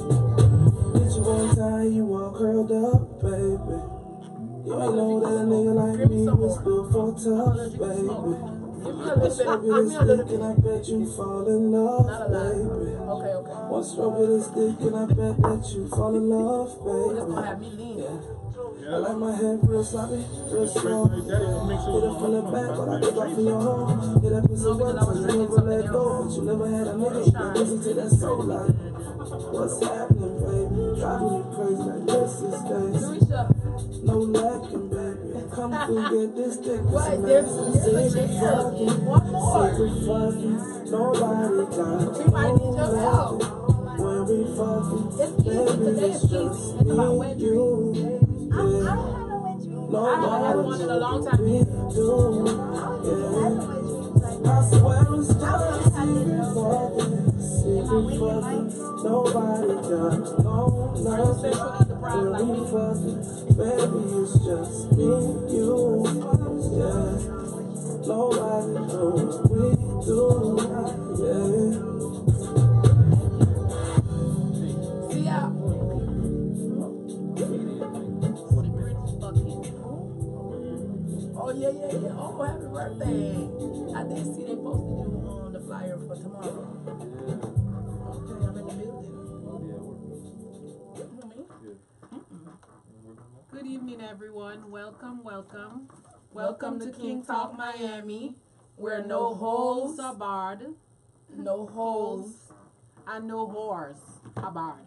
Get you one time, you all curled up, baby. You ain't know that a nigga like me was built for tough, baby. Once stroke of this dick and I bet you fall in love, baby. One stroke of this dick and I bet that you fall in love, baby. Yeah. I like my head real sloppy, real slow. Hit it from the back, but I take off in your home. Hit that pussy one time, you never let go. But you never had a nigga, that listen to that soul like. What's happening, baby? Driving me crazy like this is crazy. No lacking, baby. Come through, get this dick. Sacred fucking. Nobody got no lacking. When we fucking, baby, it's just me and you. Yeah. Nobody got me do. Yeah. I swear it's just secret fucking. Nobody got no love. When we fucking, baby, it's just me and you. Yeah. Nobody knows what we do. Yeah. Oh, yeah. Oh, happy birthday. I did see they posted you on the flyer for tomorrow. Okay, I'm in the building. Good evening, everyone. Welcome. Welcome to King Talk Miami, where no holes are barred. No holes. And no whores are barred.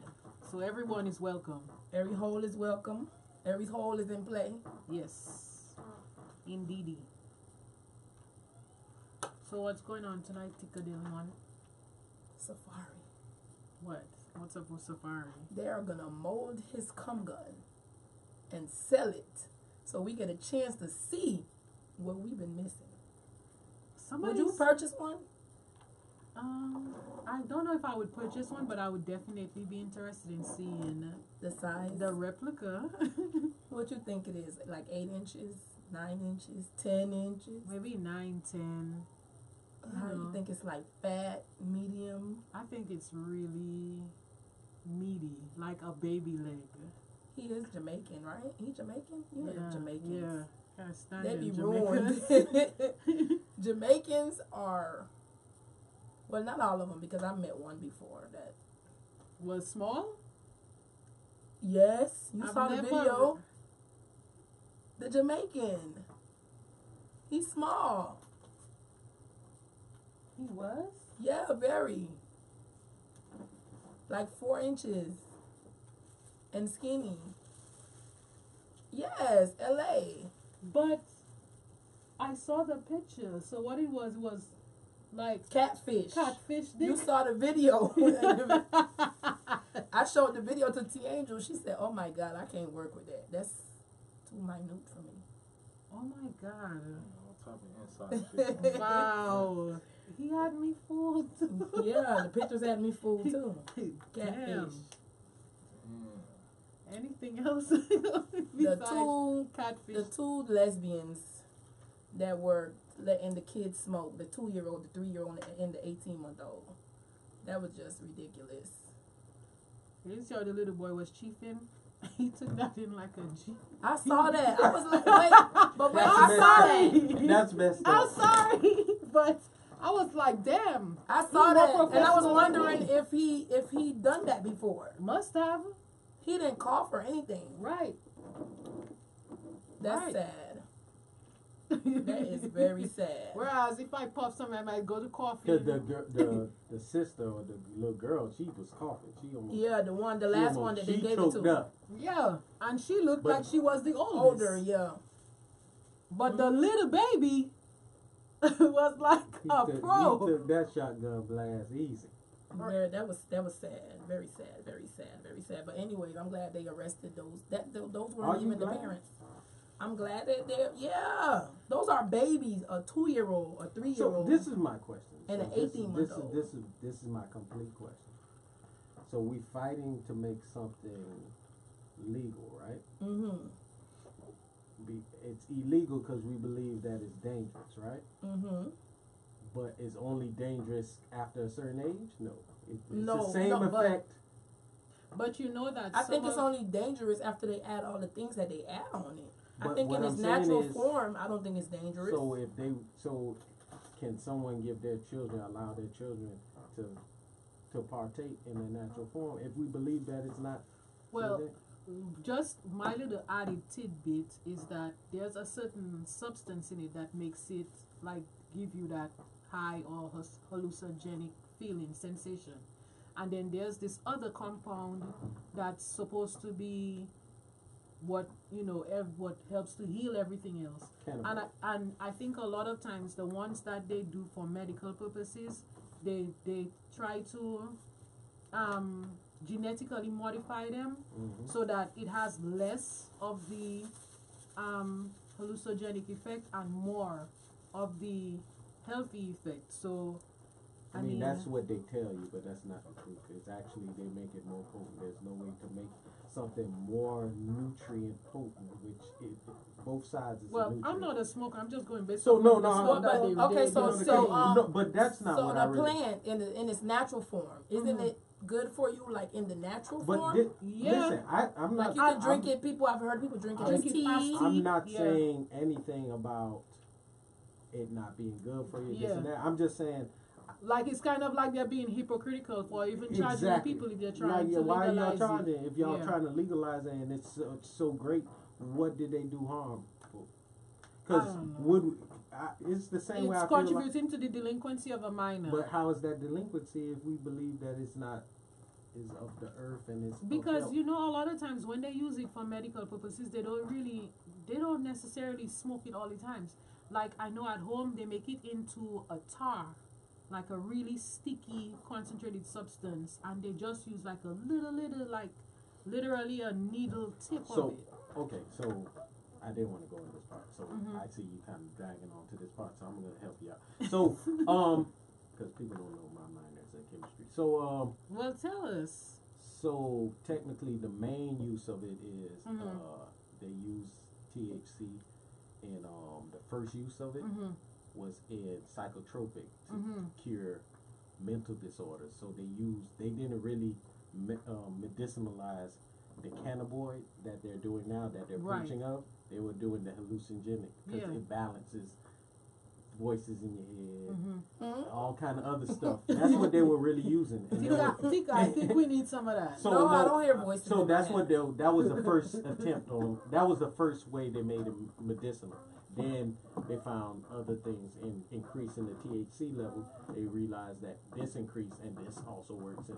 So everyone is welcome. Every hole is welcome. Every hole is in play. Yes, indeedy. So what's going on tonight, Ticadillon? Safari. What? What's up with Safari? They are going to mold his cum gun and sell it so we get a chance to see what we've been missing. Would you purchase one? I don't know if I would purchase one, but I would definitely be interested in seeing the size, the replica. What you think it is? Like 8 inches, 9 inches, 10 inches? Maybe 9, 10. How do you think it's like fat, medium? I think it's really meaty, like a baby leg. He is Jamaican, right? He's Jamaican? You know Jamaicans. Yeah. Can't stand they be Jamaicans. ruined. Jamaicans are, well, not all of them, because I met one before that was small. Yes, you saw the video. The Jamaican, he's small. He was? Yeah, very. Like 4 inches. And skinny. Yes, LA. But I saw the picture. So what it was like catfish. Catfish dick. You saw the video. I showed the video to T Angel. She said, "Oh my God, I can't work with that. That's too minute for me." Oh my God. Wow. He had me fooled. Yeah, the pictures had me fooled too. Catfish. Damn. Anything else? The two lesbians that were letting the kids smoke, the 2-year-old, the 3-year-old, and the 18-month-old. That was just ridiculous. You saw the little boy was chiefing. He took that in like a G. I saw that. I was like, wait, I'm sorry. That's messed up. I'm sorry, but I was like, damn. I saw that, and I was wondering if he done that before. Must have. He didn't cough or anything. Right. That's sad. That is very sad. Whereas if I puff something, I might go to coffee. The sister or the little girl, she was coughing. She almost, the last one that they gave it to. Up. Yeah, and she looked like she was the oldest. Older, yeah. But the little baby was like a pro. He took that shotgun blast easy. That was sad, very sad. But anyways, I'm glad they arrested those. Those weren't even the parents. I'm glad that those are babies, a 2-year-old, a 3-year-old. So this is my question, and an 18-month-old. This is my complete question. So we fighting to make something legal, right? Mm-hmm. It's illegal because we believe that it's dangerous, right? Mm-hmm. But it's only dangerous after a certain age? No. It's no, the same effect. But you know that I think it's only dangerous after they add all the things that they add on it. I But think in what its I'm saying natural is- form, I don't think it's dangerous. So can someone give their children, allow their children to partake in their natural form if we believe that it's not? Well, so just my little added tidbit is that there's a certain substance in it that makes it like give you that high or hallucinogenic feeling sensation, and then there's this other compound that's supposed to be what what helps to heal everything else. Cannabis. And I think a lot of times the ones that they do for medical purposes, they try to genetically modify them so that it has less of the hallucinogenic effect and more of the healthy effect. So I mean, that's what they tell you, but that's not the truth. It's actually, they make it more potent. There's no way to make something more nutrient potent, which both sides is well, nutrient. I'm not a smoker. I'm just going based So, on no, the no, stuff that no, they- okay, they- so- they- so, no, but that's not so what the I really. plant in its natural form, isn't it good for you, like in the natural But form? Yeah. listen, I'm Like not. you can drink it. People, I've heard people drink it as Drink it as tea. tea. I'm not Yeah. saying anything about it not being good for you. This and Yeah. that. I'm just saying. like it's kind of like they're being hypocritical for even charging Exactly. people if they're trying Like, to why are y'all legalize charging? it. If y'all Yeah. trying to legalize it and it's so great, what did they do harm? I Because don't know. it's the same way I It's feel like, contributing to the delinquency of a minor. but how is that delinquency if we believe that it's not is of the earth and it's of Because health? a lot of times when they use it for medical purposes, they don't necessarily smoke it all the times. Like I know at home they make it into a tar, like a really sticky concentrated substance, and they just use like a little like literally a needle tip of So it. okay, so I didn't want to go in this part, so Mhm. I see you kind of dragging on to this part, so I'm gonna help you out. So because people don't know my minors in chemistry, so Well, tell us. So technically, the main use of it is Mhm. they use THC, and the first use of it Mhm. was in psychotropic to Mhm. cure mental disorders. So they didn't really medicinalize the cannabinoid that they're doing now, that they're Right. preaching of. They were doing the hallucinogenic because Yeah. it balances voices in your head, Mhm. all kind of other stuff. That's what they were really using. And they were- Tika, I think we need some of that. So No, I don't hear voices So in that's my what that was the first attempt on. That was the first way they made it medicinal. Then they found other things in increasing the THC level. They realized that this increase and this also works in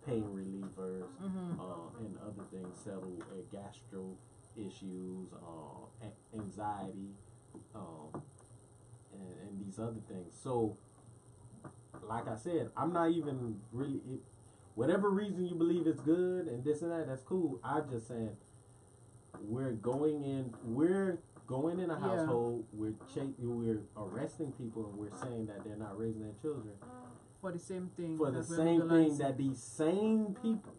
pain relievers and other things, settle gastro issues, anxiety, and these other things. So, like I said, I'm not even really. Whatever reason you believe it's good and this and that, that's cool. I'm just saying we're going in a household. We're arresting people and we're saying that they're not raising their children For the same thing. for the that we're same thing legalizing. that these same people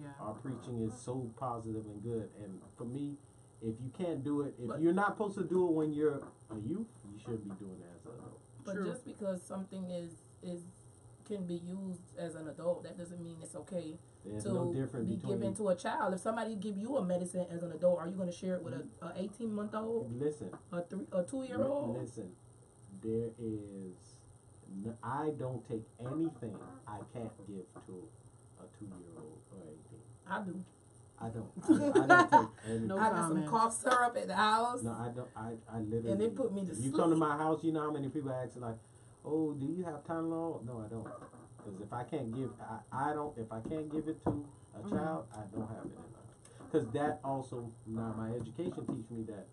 Yeah. are preaching is so positive and good. And for me, if you can't do it, if But- you're not supposed to do it when you're a youth, you shouldn't be doing it as an adult. But True. just because something can be used as an adult, that doesn't mean it's okay There's to no difference be between. given to a child. If somebody give you a medicine as an adult, are you going to share it with a 18-month-old, Listen, a 2-year-old? listen. There is. I don't take anything I can't give to a 2-year-old or 18. I do. I don't. I don't take anything. No I got some comment. cough syrup at the house. No, I don't. I literally. And it put me to if you sleep. come to my house, you know how many people ask like, "Oh, do you have Tylenol?" No, I don't. Because if I can't give, I don't. If I can't give it to a child, I don't have it in my house. Because that also, now my education teach me that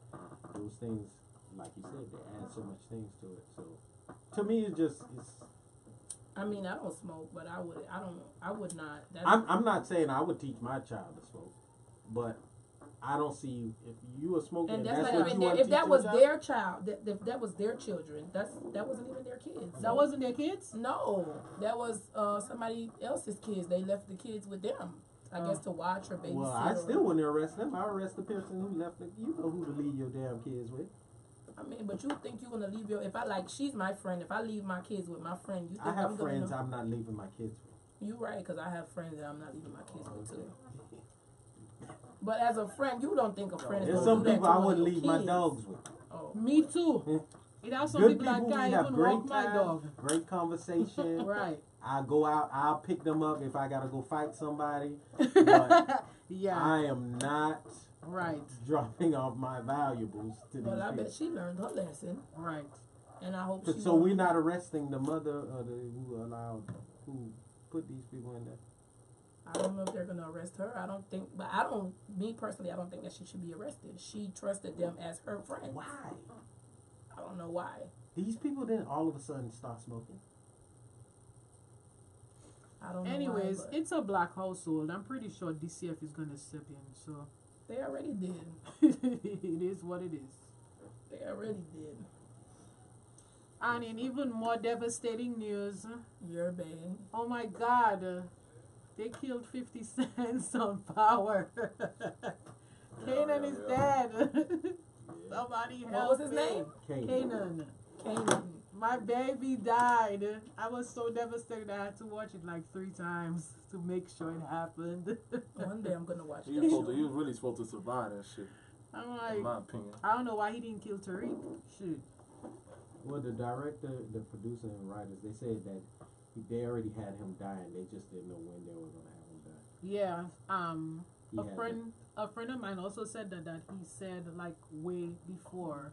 those things, like you said, they add so much things to it. So to me, it's. I mean, I don't smoke, but I would not. I'm not saying I would teach my child to smoke, but I don't see if you a smoker and and that's that's not what even you their, want to if teach that your was child. their child, if that was their children, that wasn't even their kids. That wasn't their kids? No, that was somebody else's kids. They left the kids with them, I guess, to watch or babysit. Well, I or- still wouldn't arrest them. I arrest the person who left it. You know who to leave your damn kids with. I mean, but you think you're gonna leave she's my friend. If I leave my kids with my friend, you think I have I'm friends gonna? I'm not leaving my kids with. You right, because I have friends that I'm not leaving my kids with too. But as a friend, you don't think a friend is There's gonna some do that people to I one of wouldn't your leave my kids. dogs with. Oh. Me too. It has some Good people that people, we can't have even great walk my time, dog. great conversation. Right. I go out, I'll pick them up if I gotta go fight somebody. But Yeah. I am not Right. dropping off my valuables to these Well, I bet people. she learned her lesson, Right. and I hope she. So won't- we're not arresting the mother who put these people in there. I don't know if they're gonna arrest her. I don't think, but me personally, I don't think that she should be arrested. She trusted them as her friends. Why? I don't know why. These people didn't all of a sudden start smoking. I don't know. Anyways, why, it's a black household. I'm pretty sure DCF is gonna step in. So they already did. it is what it is. They already did. And in even more devastating news, Your babe. oh my God, they killed 50 Cent on Power. Kanan is dead. Somebody help What was his me. name? Kanan. Kanan. My baby died. I was so devastated I had to watch it like 3 times to make sure it happened. One day I'm gonna watch He that was, show. he was really supposed to survive that shit, I'm in like, my opinion. I don't know why he didn't kill Tariq. Shoot. Well, the director, the producer, and writers, they said that they already had him dying. They just didn't know when they were going to have him die. Yeah. He had A friend of mine also said that he said like way before,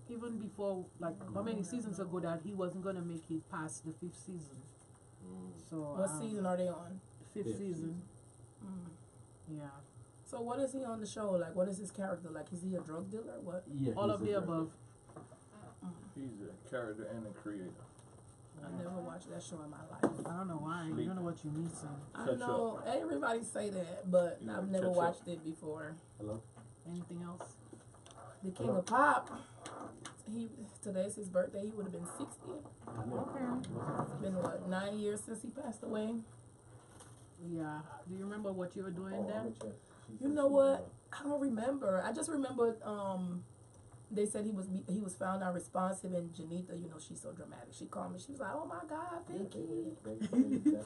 even before like how many seasons ago that he wasn't gonna make it past the 5th season. So What season are they on? 5th Fifth season. Mm. Yeah. So what is he on the show? Like, what is his character? Like, is he a drug dealer? What? Yeah, All he's of a the director. above. He's a character and a creator. I never watched that show in my life. I don't know why. You don't know what you missing. I Catch know everybody say that, but You I've gotta never catch watched it before. Hello? Anything else? The King of Pop. Today's his birthday. He would have been 60. Okay. It's been what, 9 years since he passed away. Yeah. Do you remember what you were doing then? You know what? I don't remember. I just remember they said he was found unresponsive, and Janita, you know, she's so dramatic. She called me. She was like, "Oh my God, Vicky."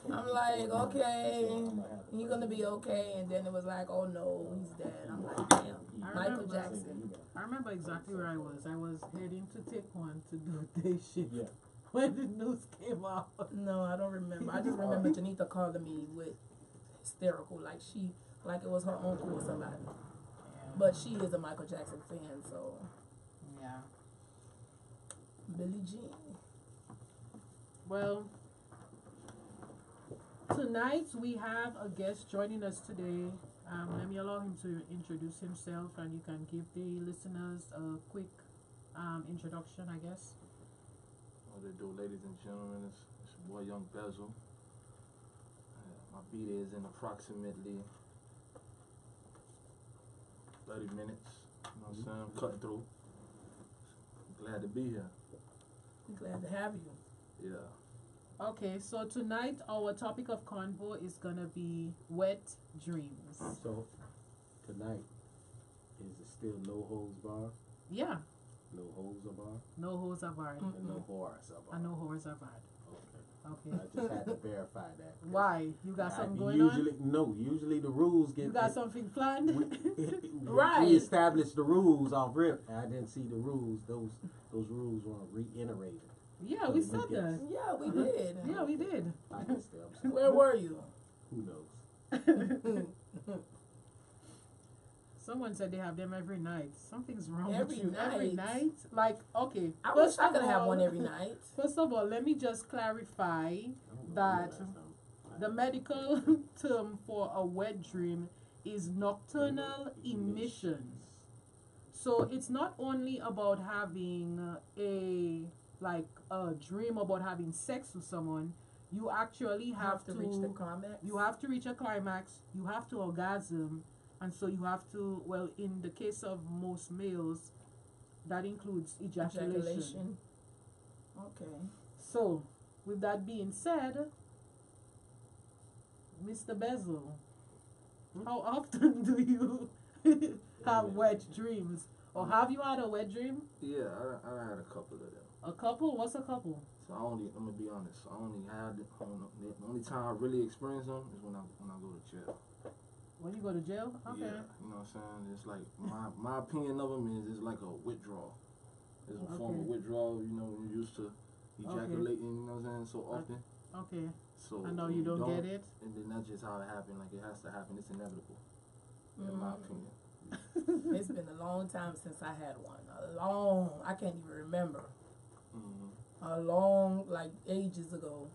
I'm like, "Okay, he's gonna be okay." And then it was like, "Oh no, he's dead." I'm like, "Damn, Michael Jackson." I remember exactly where I was. I was heading to take one to do day shift when the news came out. No, I don't remember. I just remember Janita calling me with hysterical, like it was her uncle or somebody. But she is a Michael Jackson fan, so. Yeah. Billie Jean. Well, tonight we have a guest joining us today. Let me allow him to introduce himself, and you can give the listeners a quick introduction, I guess. What they do, ladies and gentlemen, it's your boy Young Bezel. My beat is in approximately 30 minutes. You know what I'm saying? I'm cutting through. Glad to be here. Glad to have you. Yeah. Okay, so tonight our topic of convo is gonna be wet dreams. So, tonight, is it still no holds bar? Yeah, No holds a bar? no hoes are barred. And no horrors a bar? And no whores are barred. Okay. Okay. I just had to verify that. Why? You got something going usually, on? No, usually the rules get... You got something planned? Right. We established the rules off rip. I didn't see the rules. Those rules were reiterated. Yeah, we said that. Yeah, we did. Yeah, we did. I can still. Where were you? Who knows? Someone said they have them every night. Something's wrong Every with you. Every night? night? Like, okay. I wish first I of could have all- one every night. First of all, let me just clarify that the medical term for a wet dream is nocturnal emissions. So it's not only about having a dream about having sex with someone. You actually You have to reach the climax. You have to reach a climax. You have to orgasm, and so you have to. Well, in the case of most males, that includes ejaculation. Okay. So, with that being said, Mr. Bezel, how often do you have wet dreams? Or have you had a wet dream? Yeah, I had a couple of them. A couple? What's a couple? So I'm gonna be honest. I only had the only time I really experience them is when I go to jail. When you go to jail? Okay. Yeah, you know what I'm saying? It's like my opinion of them is it's like a withdrawal. It's a form of withdrawal, you know, when you're used to ejaculating, you know what I'm saying, so often. Okay. So I know you don't get it. And then that's just how it happened. Like it has to happen. It's inevitable, in my opinion. It's been a long time since I had one. I can't even remember. A long, like ages ago.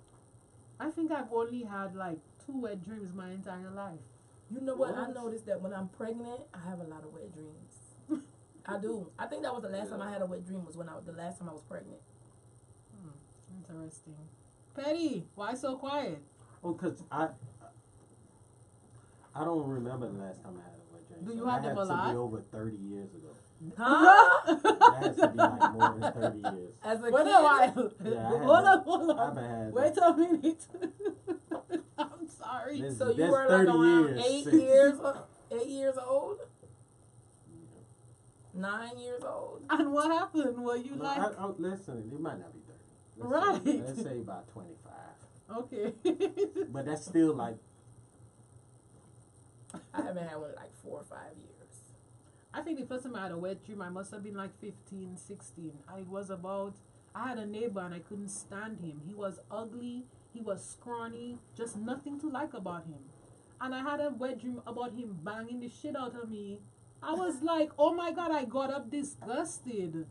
I think I've only had like 2 wet dreams my entire life. You know what? I noticed that when I'm pregnant, I have a lot of wet dreams. I do. I think that was the last time I had a wet dream was the last time I was pregnant. Interesting. Petty, why so quiet? Oh, because I don't remember the last time I had a wet dream. Do you have them a lot? That has to be over 30 years ago. Huh? That has to be like more than 30 years. As a Wait kid? a while. Yeah, Hold on. I haven't had Wait a minute. I'm sorry. This- So you that's were like 30 around years 8 since- years, 8 years old? 9 years old? And what happened? Were you No, like... listen, it might not be 30. Right. Let's say about 25. Okay. But that's still like... I haven't had one in like 4 or 5 years. I think the first time I had a wet dream, I must have been like 15, 16. And it was about... I had a neighbor and I couldn't stand him. He was ugly. He was scrawny. Just nothing to like about him. And I had a wet dream about him banging the shit out of me. I was like, oh my God, I got up disgusted.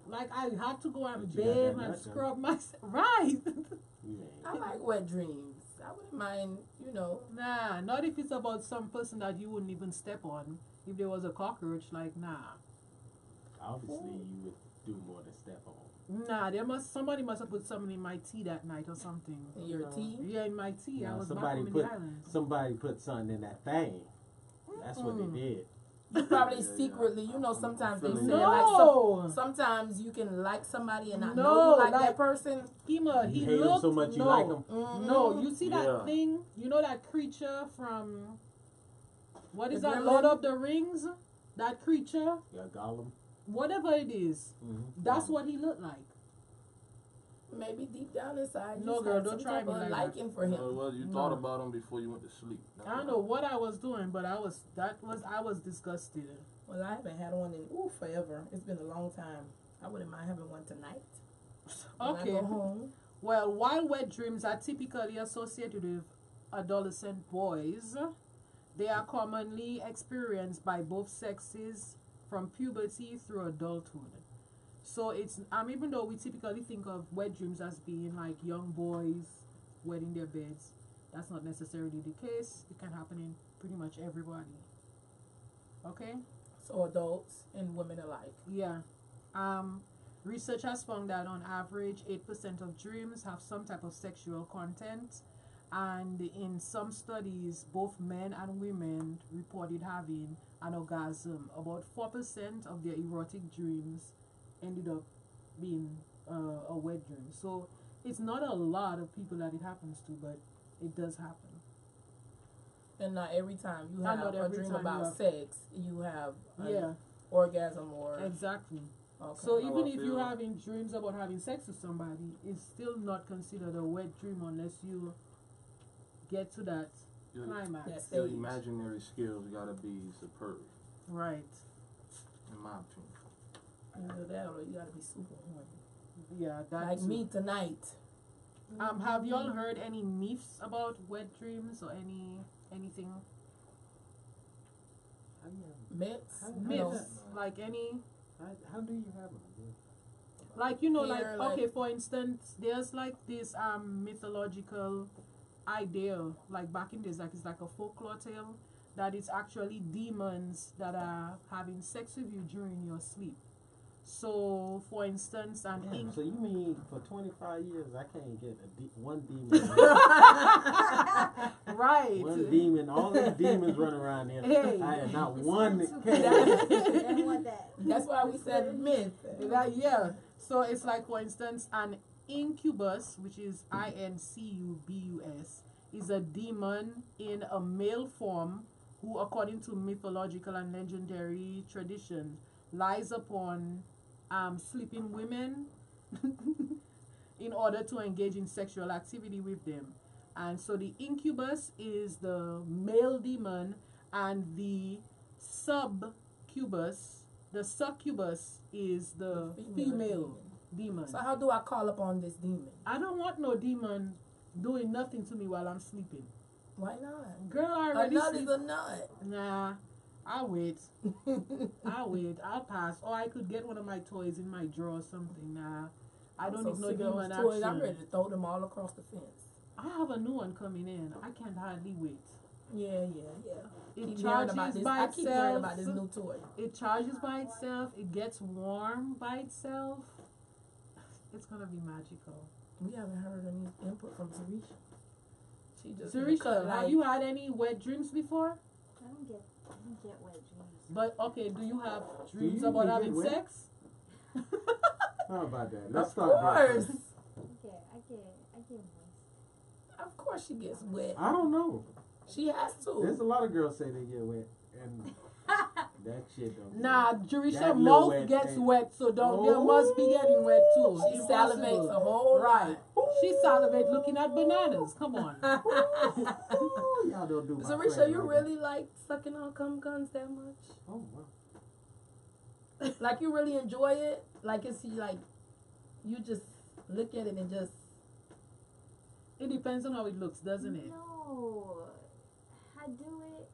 Like, I had to go and But you got bathe that and nut, scrub myself. Right. I like wet dreams. I wouldn't mind, you know. Nah, not if it's about some person that you wouldn't even step on. If there was a cockroach, like, nah. Obviously, you would do more than step on. Nah, somebody must have put something in my tea that night or something. In your tea? Yeah, in my tea. I was back somebody home in put the islands. somebody put something in that thing. That's what they did. You probably secretly, you know, sometimes they say No. like sometimes you can like somebody and not No, know you like like- that person. He You hate him looked so much you no. like him. No, you see Yeah. that thing? You know that creature from what is The that? gremlin? Lord of the Rings? That creature? Yeah, Gollum. Whatever it is. Mm-hmm. That's what he looked like. Maybe deep down inside, you No, just girl, had don't some try type me of like that. liking for him. Well, you thought about him before you went to sleep. I don't know what I was doing, but I was disgusted. Well, I haven't had one in forever. It's been a long time. I wouldn't mind having one tonight. When I Okay. go home. Well, while wet dreams are typically associated with adolescent boys, they are commonly experienced by both sexes from puberty through adulthood. So it's even though we typically think of wet dreams as being like young boys wetting their beds, that's not necessarily the case. It can happen in pretty much everybody. Okay? So adults and women alike. Yeah. Research has found that on average, 8% of dreams have some type of sexual content. And in some studies, both men and women reported having an orgasm. About 4% of their erotic dreams ended up being a wet dream. So it's not a lot of people that it happens to, but it does happen. And not every time you Not have a every dream time you about have- sex, you have an Yeah, orgasm or exactly. okay. So How even I if you're feel. having dreams about having sex with somebody, it's still not considered a wet dream unless you get to that Your, climax. Yes. your Stage. imaginary skills gotta be superb, Right. in my opinion. Either that or you gotta be super horny. Yeah, that Like too. me tonight. Have y'all heard any myths about wet dreams or anything? Myths? Myths, like any, How do you have them? like you know, like Here, like- okay, for instance, there's like this mythological idea, like back in days, like it's like a folklore tale that it's actually demons that are having sex with you during your sleep. So, for instance, Damn, so you mean for 25 years I can't get one demon? right. One demon, all these demons running around here. Hey. I had not one. Don't want that. That's why we said myth. Yeah. So it's like, for instance, an incubus, which is INCUBUS, is a demon in a male form who, according to mythological and legendary tradition, lies upon sleeping women in order to engage in sexual activity with them. And so the incubus is the male demon, and the subcubus, the succubus is the female demon. So how do I call upon this demon? I don't want no demon doing nothing to me while I'm sleeping. Why not? Girl, I A already nut sleep. is a nut. Nah, I'll wait. I'll pass. Or I could get one of my toys in my drawer or something. Nah, I don't need no demon action. I'm ready to throw them all across the fence. I have a new one coming in. I can't hardly wait. Yeah. It Keep hearing charges about this. by I keep hearing itself. about this new toy. It charges by itself. It gets warm by itself. It's gonna be magical. We haven't heard any input from Zarisha. She just Zarisha, have you had any wet dreams before? I don't get wet dreams. But okay, do you have dreams you about even having get wet? sex? How about that? Let's Of start there. course. I get moist. Of course she gets wet. I don't know. She has There's to. a lot of girls say they get wet, and that shit don't. Nah, That Jarisha little mouth wet gets thing. wet, so don't there must be getting wet too. She Impossible. salivates a whole Right. lot. She salivates looking at bananas. Come on. Ooh, y'all don't do my Zarisha, friend you like really like sucking on cum guns that much? that. Oh wow. Like you really enjoy it? Like it's like you just look at it and just It depends on how it looks, doesn't it? No, I do it.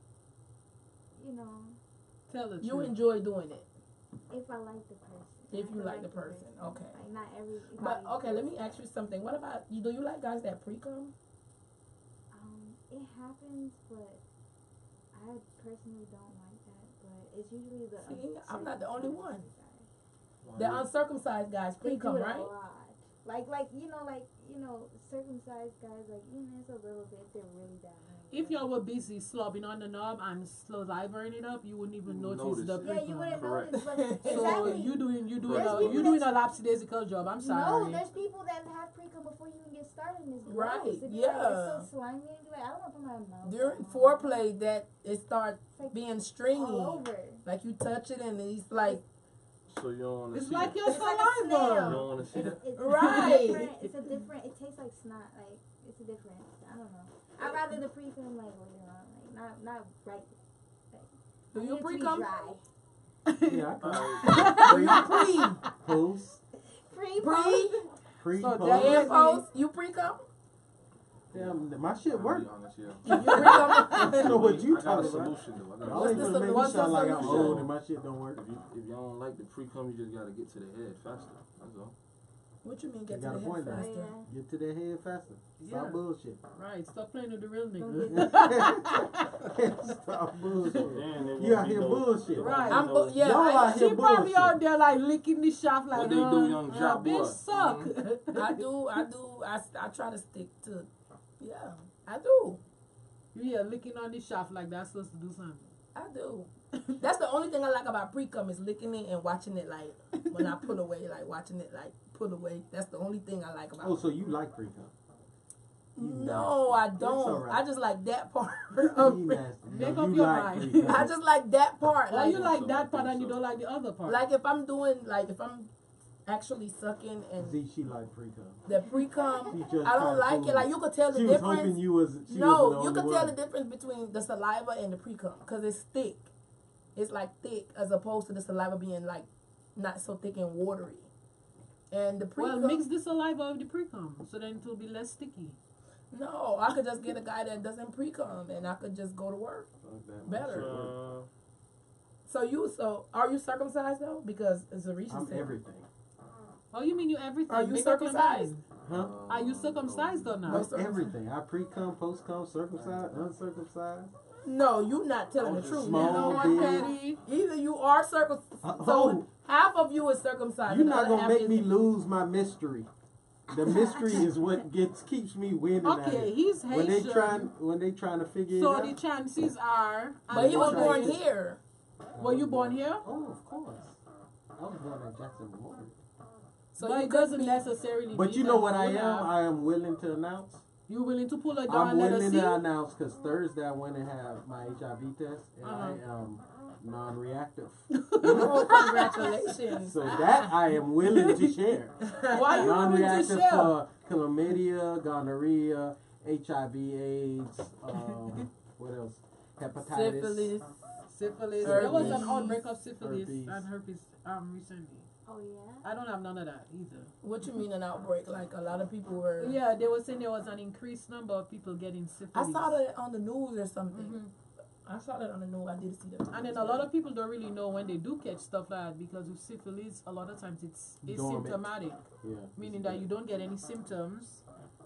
You know, Tell the you truth. enjoy doing it. if I like the person. If you like the person, okay. Like not every. But okay, let me ask you something. What about you? Do you like guys that pre-cum? It happens, but I personally don't like that. But it's usually the. See, I'm not the only one. Why The you- uncircumcised guys They do pre-cum, it right? a lot. Like circumcised guys. Like it's a little bit. They're really down. If y'all were busy slobbing on the knob and salivating it up, you wouldn't even notice Notice the it. Yeah, you pre-cum. wouldn't Correct. notice, but So exactly. you doing There's you people doing that- a lapsidaisical job. I'm sorry. No, there's people that have pre-cum before you even get started, and it's gross. Right, It'd be yeah. Like, it's so slimy, and you're like, I don't want to put my mouth. During on. foreplay, that it starts It's like being stringy. all over. Like you touch it and it's like So you don't want to It's see like that? your It's like a You saliva. don't snail. want to see that? It's Right. different. It's a different. It tastes like snot. Like it's a different. I don't know. I'd rather the pre-cum like later on, like not right. Like, do I you need it to be pre-cum? dry. Yeah, Alright. Post, Pre. pre, So post. that And is- post, you pre-cum? Damn, my shit I'll be work. honest, yeah. You pre-cum? I don't know what you I got a talking about. solution though. I got a Y'all What's ain't the gonna make me what's the sound like I'm solution? old and my shit don't work. If y'all don't like the pre-cum, you just gotta get to the head faster. That's all. What you mean You get to got a the point head there. faster? Yeah. Get to their head faster. Stop Yeah. bullshit. Right, stop playing with the real Don't nigga. Stop bullshit. Then You out here bullshit. Right. I'm bu- yeah, Y'all I- out here She probably bullshit. out there like licking the shaft like What they do, young Jack boy? bitch suck. I do. I try to stick to. Yeah, I do. You hear licking on the shaft like that's supposed to do something. I do. That's the only thing I like about pre-cum is licking it and watching it like when I pull away, like watching it like pull away. That's the only thing I like about. Oh, so you like pre-cum? No, I don't. alright. I just like that part You of it. nasty. Make No, up you your like mind. pre-cum. I just like that part. Or Like, you like so, that part and you so. don't like the other part. like if I'm doing like if I'm actually sucking and See, she like pre-cum. the pre-cum, She just I don't trying to like fool it. Like you. you could tell the She was difference. hoping you was. She No, was you the can only tell one. the difference between the saliva and the pre-cum because it's thick. It's like thick as opposed to the saliva being like not so thick and watery. And the well, pre-cum, mix the saliva with the pre-cum so then it will be less sticky. no, I could just get a guy that doesn't pre-cum and I could just go to work. Fuck that. Better. My shit work. So are you circumcised though? Because Zarisha I'm said everything. Oh, you mean you everything? Are you Make up your circumcised? mind. Huh? Are you circumcised or No, not? sir. Everything. I pre-cum, post-cum, circumcised, uncircumcised. No, you not telling the just truth. small, You know now. what, big. Patty? Either you are circumcised. Oh. So half of you is circumcised. You're and the not other gonna half make is- me lose my mystery. The mystery is what keeps me winning. at Okay, it. he's When they Haitian. trying to figure So it the out. chances are. But he was That's born right. here. Were you born here? Oh, of course. I was born at Jackson Memorial. So But you it could doesn't be- necessarily. But mean you know that what you I would am? have- I am willing to announce. You willing to pull it down I'm and let us willing see? to announce because Thursday I went and had my HIV test and I am non-reactive. Oh, congratulations. So that I am willing to share. Why you willing to Non-reactive share? for chlamydia, gonorrhea, HIV/AIDS. What else? hepatitis. Syphilis. Herpes. There was an outbreak of syphilis Herpes. and herpes recently. Oh yeah. I don't have none of that either. What you mean an outbreak? Like a lot of people were. Yeah, they were saying there was an increased number of people getting syphilis. I saw that on the news or something. Mhm. I saw that on the news. I did see that. And then a lot of people don't really know when they do catch stuff like that because with syphilis, a lot of times it's Dormant. asymptomatic, Yeah. meaning that you don't get any symptoms.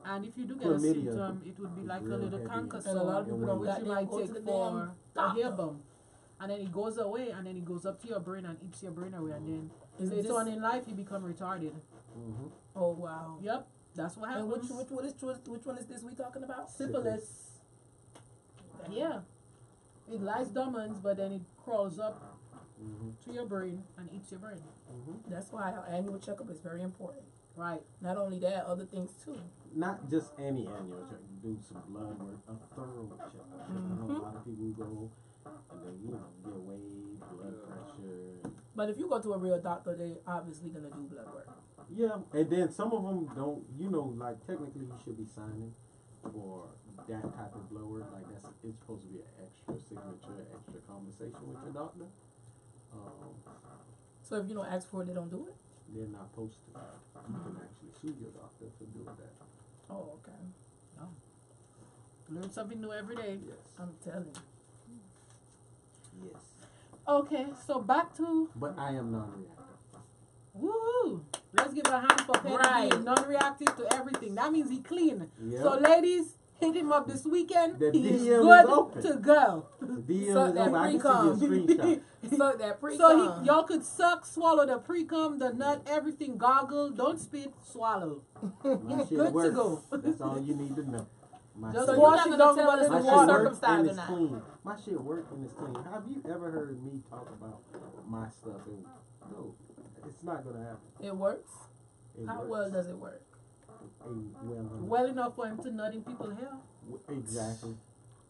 And if you do get a Chlamydia symptom, it would be like a really little heavy. canker And a lot of sore, people don't which got you them might go take to the for damn a doctor. hair bump. And then it goes away, and then it goes up to your brain and eats your brain away, and then Is later this- on in life you become retarded. Mm-hmm. Oh wow. Yep, that's what And happens. which one is this we talking about? Syphilis. Yeah. It lies dormant, but then it crawls up Mm-hmm. to your brain and eats your brain. Mm-hmm. That's why our annual checkup is very important. Right. Not only that, other things too. Not just any annual check. Do some blood work, a thorough checkup. I know a lot of people go and they, get weighed, blood pressure. But if you go to a real doctor, they obviously gonna do blood work. Yeah, and then some of them don't. Like technically you should be signing for that type of blood work. Like it's supposed to be an extra signature, extra conversation with your doctor. So if you don't ask for it, they don't do it. They're not supposed to. You can actually sue your doctor for doing that. Oh, okay. Learn something new every day. Yes. I'm telling. Yes. Okay, so back to But I am non-reactive. woohoo! Let's give a hand for Petty Right. being non-reactive to everything. That means he clean. Yep. So ladies, hit him up this weekend. The He is DM is good open. to go. DM Suck is that over. I can pre-cum. see your screenshot. Suck that pre So y'all could suck, swallow the pre-cum, the nut, everything, gargle, don't spit, swallow. My shit Good to works. go. That's all you need to know. My Just So shit you're wash not it gonna down tell with us the My if shit you're water. works circumcised and or it's not. clean. My shit works and it's clean. Have you ever heard me talk about my stuff? No, it's not gonna happen. It works. It How works. well does it work? Well enough for him to nut in people's hair. Exactly.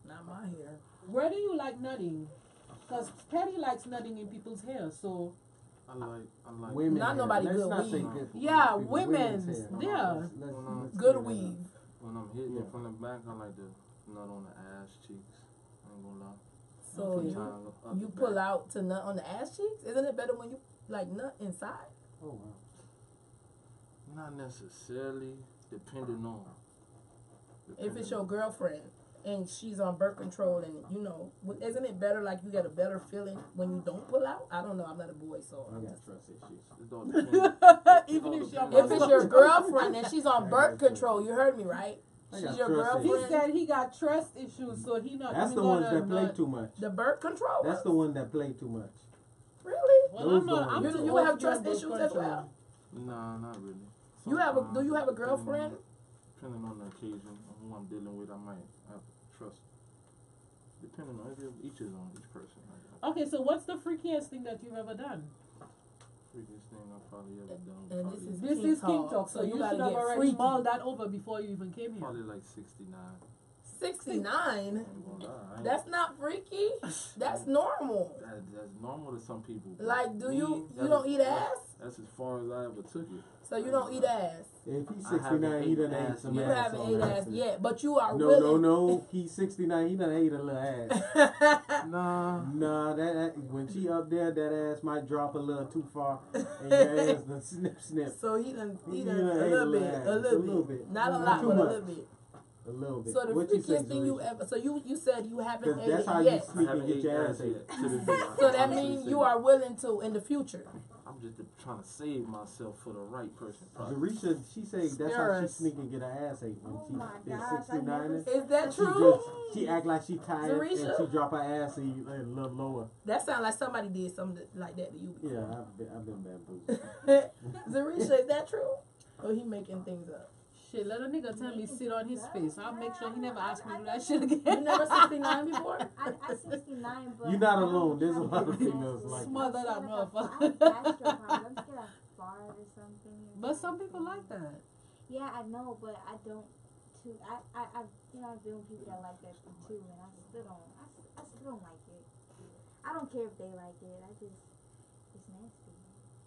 Not my hair. Where do you like nutting? Because Petty likes nutting in people's hair, so I like Women. Not hair. nobody Let's good not say weave. good Yeah, people. women's, hair. yeah. Let's Good clear that weave. up. when I'm hitting Yeah. it from the back, I like to nut on the ass cheeks. I ain't gonna lie. So Okay. Sometimes up you the pull back. out to nut on the ass cheeks? Isn't it better when you like nut inside? Oh wow. Not necessarily, depending on. If it's your girlfriend and she's on birth control and isn't it better like you get a better feeling when you don't pull out? I don't know. I'm not a boy, so I I'm got just. trust issues. It all depends. even if she If it's your girlfriend and she's on birth control, you heard me right? I She's got your trust he girlfriend. said he got trust issues, so he not That's even the ones gonna that play nut. too much. The birth control. That's the one that play too much. Really? Well, Those I'm the not. I'm ones. too You old have to be on trust birth issues as control. well. Nah, not really. Do you have a Sometimes, girlfriend? Depending on the occasion, or who I'm dealing with, I might have trust. Depending on each is on each person. Okay, so what's the freakiest thing that you've ever done? Freakiest thing I've probably ever done. And probably, This Kink is King Talk, Talk, so so you you gotta should have get already freaky. mulled that over before you even came here. probably like 69. 69. I ain't gonna lie. I ain't- That's not freaky. That's normal. That's normal to some people. but Like, do me, you that's don't as eat far- ass? That's as far as I ever took it. So you don't eat ass. If he's I haven't 69, he done ate ate some You ass. haven't on ate that ass shit. yet, but you are No, willing. no. He's 69. He done ate a little ass. Nah. Nah, that when she up there, that ass might drop a little too far, and your ass done snip. So he done He a done ate little bit, ass. a little bit. Not a Not lot, too but a much. little bit. A little bit. So the What you say, freakiest thing you Zarisha? ever. So you said you haven't Because ate that's how it you yet. sneak I and haven't get your ate ass ass ate. yet. To this day. So that means you are willing to in the future. I'm just trying to save myself for the right person. Probably. Zarisha, she say that's how she Spirits. sneak and get her ass ate when Oh she my is gosh, I 69. never Is that She true? she act like she tired Zarisha? and she drop her ass a little lower. That sounds like somebody did something like that to you. Yeah, I've been bamboozled. Zarisha, is that true? Or he making things up? Shit, let a nigga tell me sit on his face. I'll make sure he never asks me to do that shit You again. never 69 before? I 69, but You're not I don't alone. There's a have lot of any females asses. like Smother that I have motherfucker. gastro problems. I'm scared I fart or something. But some people like that. Yeah, I know, but I don't. Too. I've been with people that like that too, and I still don't like it. I don't care if they like it. It's nasty.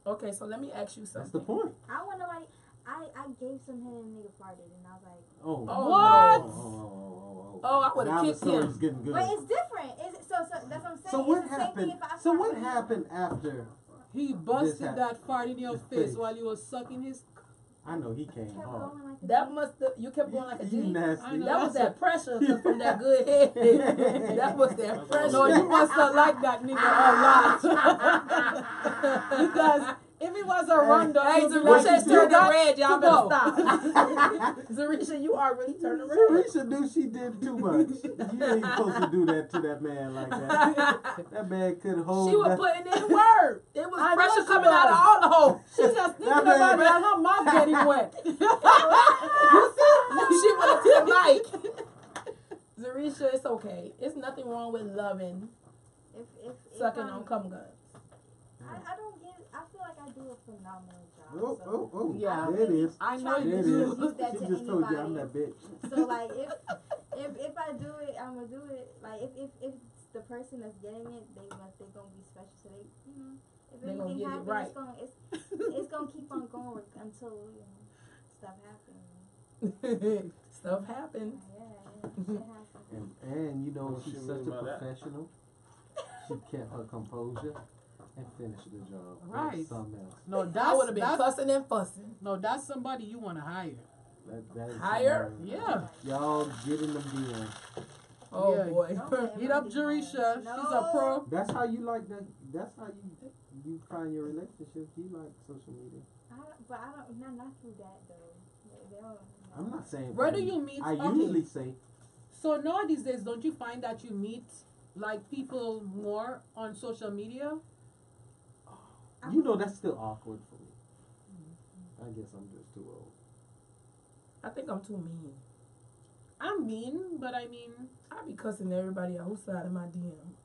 Okay, so let me ask you That's something. the point. I don't want nobody. I gave some head and a nigga farted, and I was like, Oh. Oh, What? Oh. Oh, I would've Now kicked the story's him. getting good. but it's different. So what happened? So what happened after? He busted that fart in your face while you were sucking his. I know he came hard. That you kept going like a You G. nasty. That was that pressure from that good head. That was that pressure. No, you must have liked that nigga a lot. Because if it was a rundown, hey, Zarisha's turning red. Y'all better stop. Zarisha, you are really turning red. Zarisha knew she did too much. You ain't supposed to do that to that man like that. That man couldn't hold. She was putting in work. It was pressure coming out of all the holes. She just thinking about it and her mouth getting wet. You see? She went up to the mic. Zarisha, it's okay. It's nothing wrong with loving, sucking on cum guns. I don't get it. I feel like I do a phenomenal job. Oh, yeah. There it is. I know There it you is. do. She just told you I'm that bitch. So like if I do it, I'm gonna do it. Like if the person that's getting it, they gonna be special. So if They gonna anything get it happens, right. it's gonna keep on going until stuff happens. Stuff happens. Yeah, shit happens. And you know What she's you such mean a by that? professional. She kept her composure and finished the job. Right. Like something else. No, I would have been that's fussing and fussing. no, that's somebody you want to hire. That is Higher? something. Yeah. Y'all get in them DMs. Oh Yeah. boy. Hit up Jerisha. She's a pro. That's how you like that. That's how you find your relationships. You like social media. But I don't not through that though. They don't. I'm not saying. Where do you meet? I okay. usually say So nowadays, don't you find that you meet like people more on social media? you know that's still awkward for me. I guess I'm just too old. I think I'm too mean. I'm mean, but I mean, I be cussing everybody out who's side of my DM.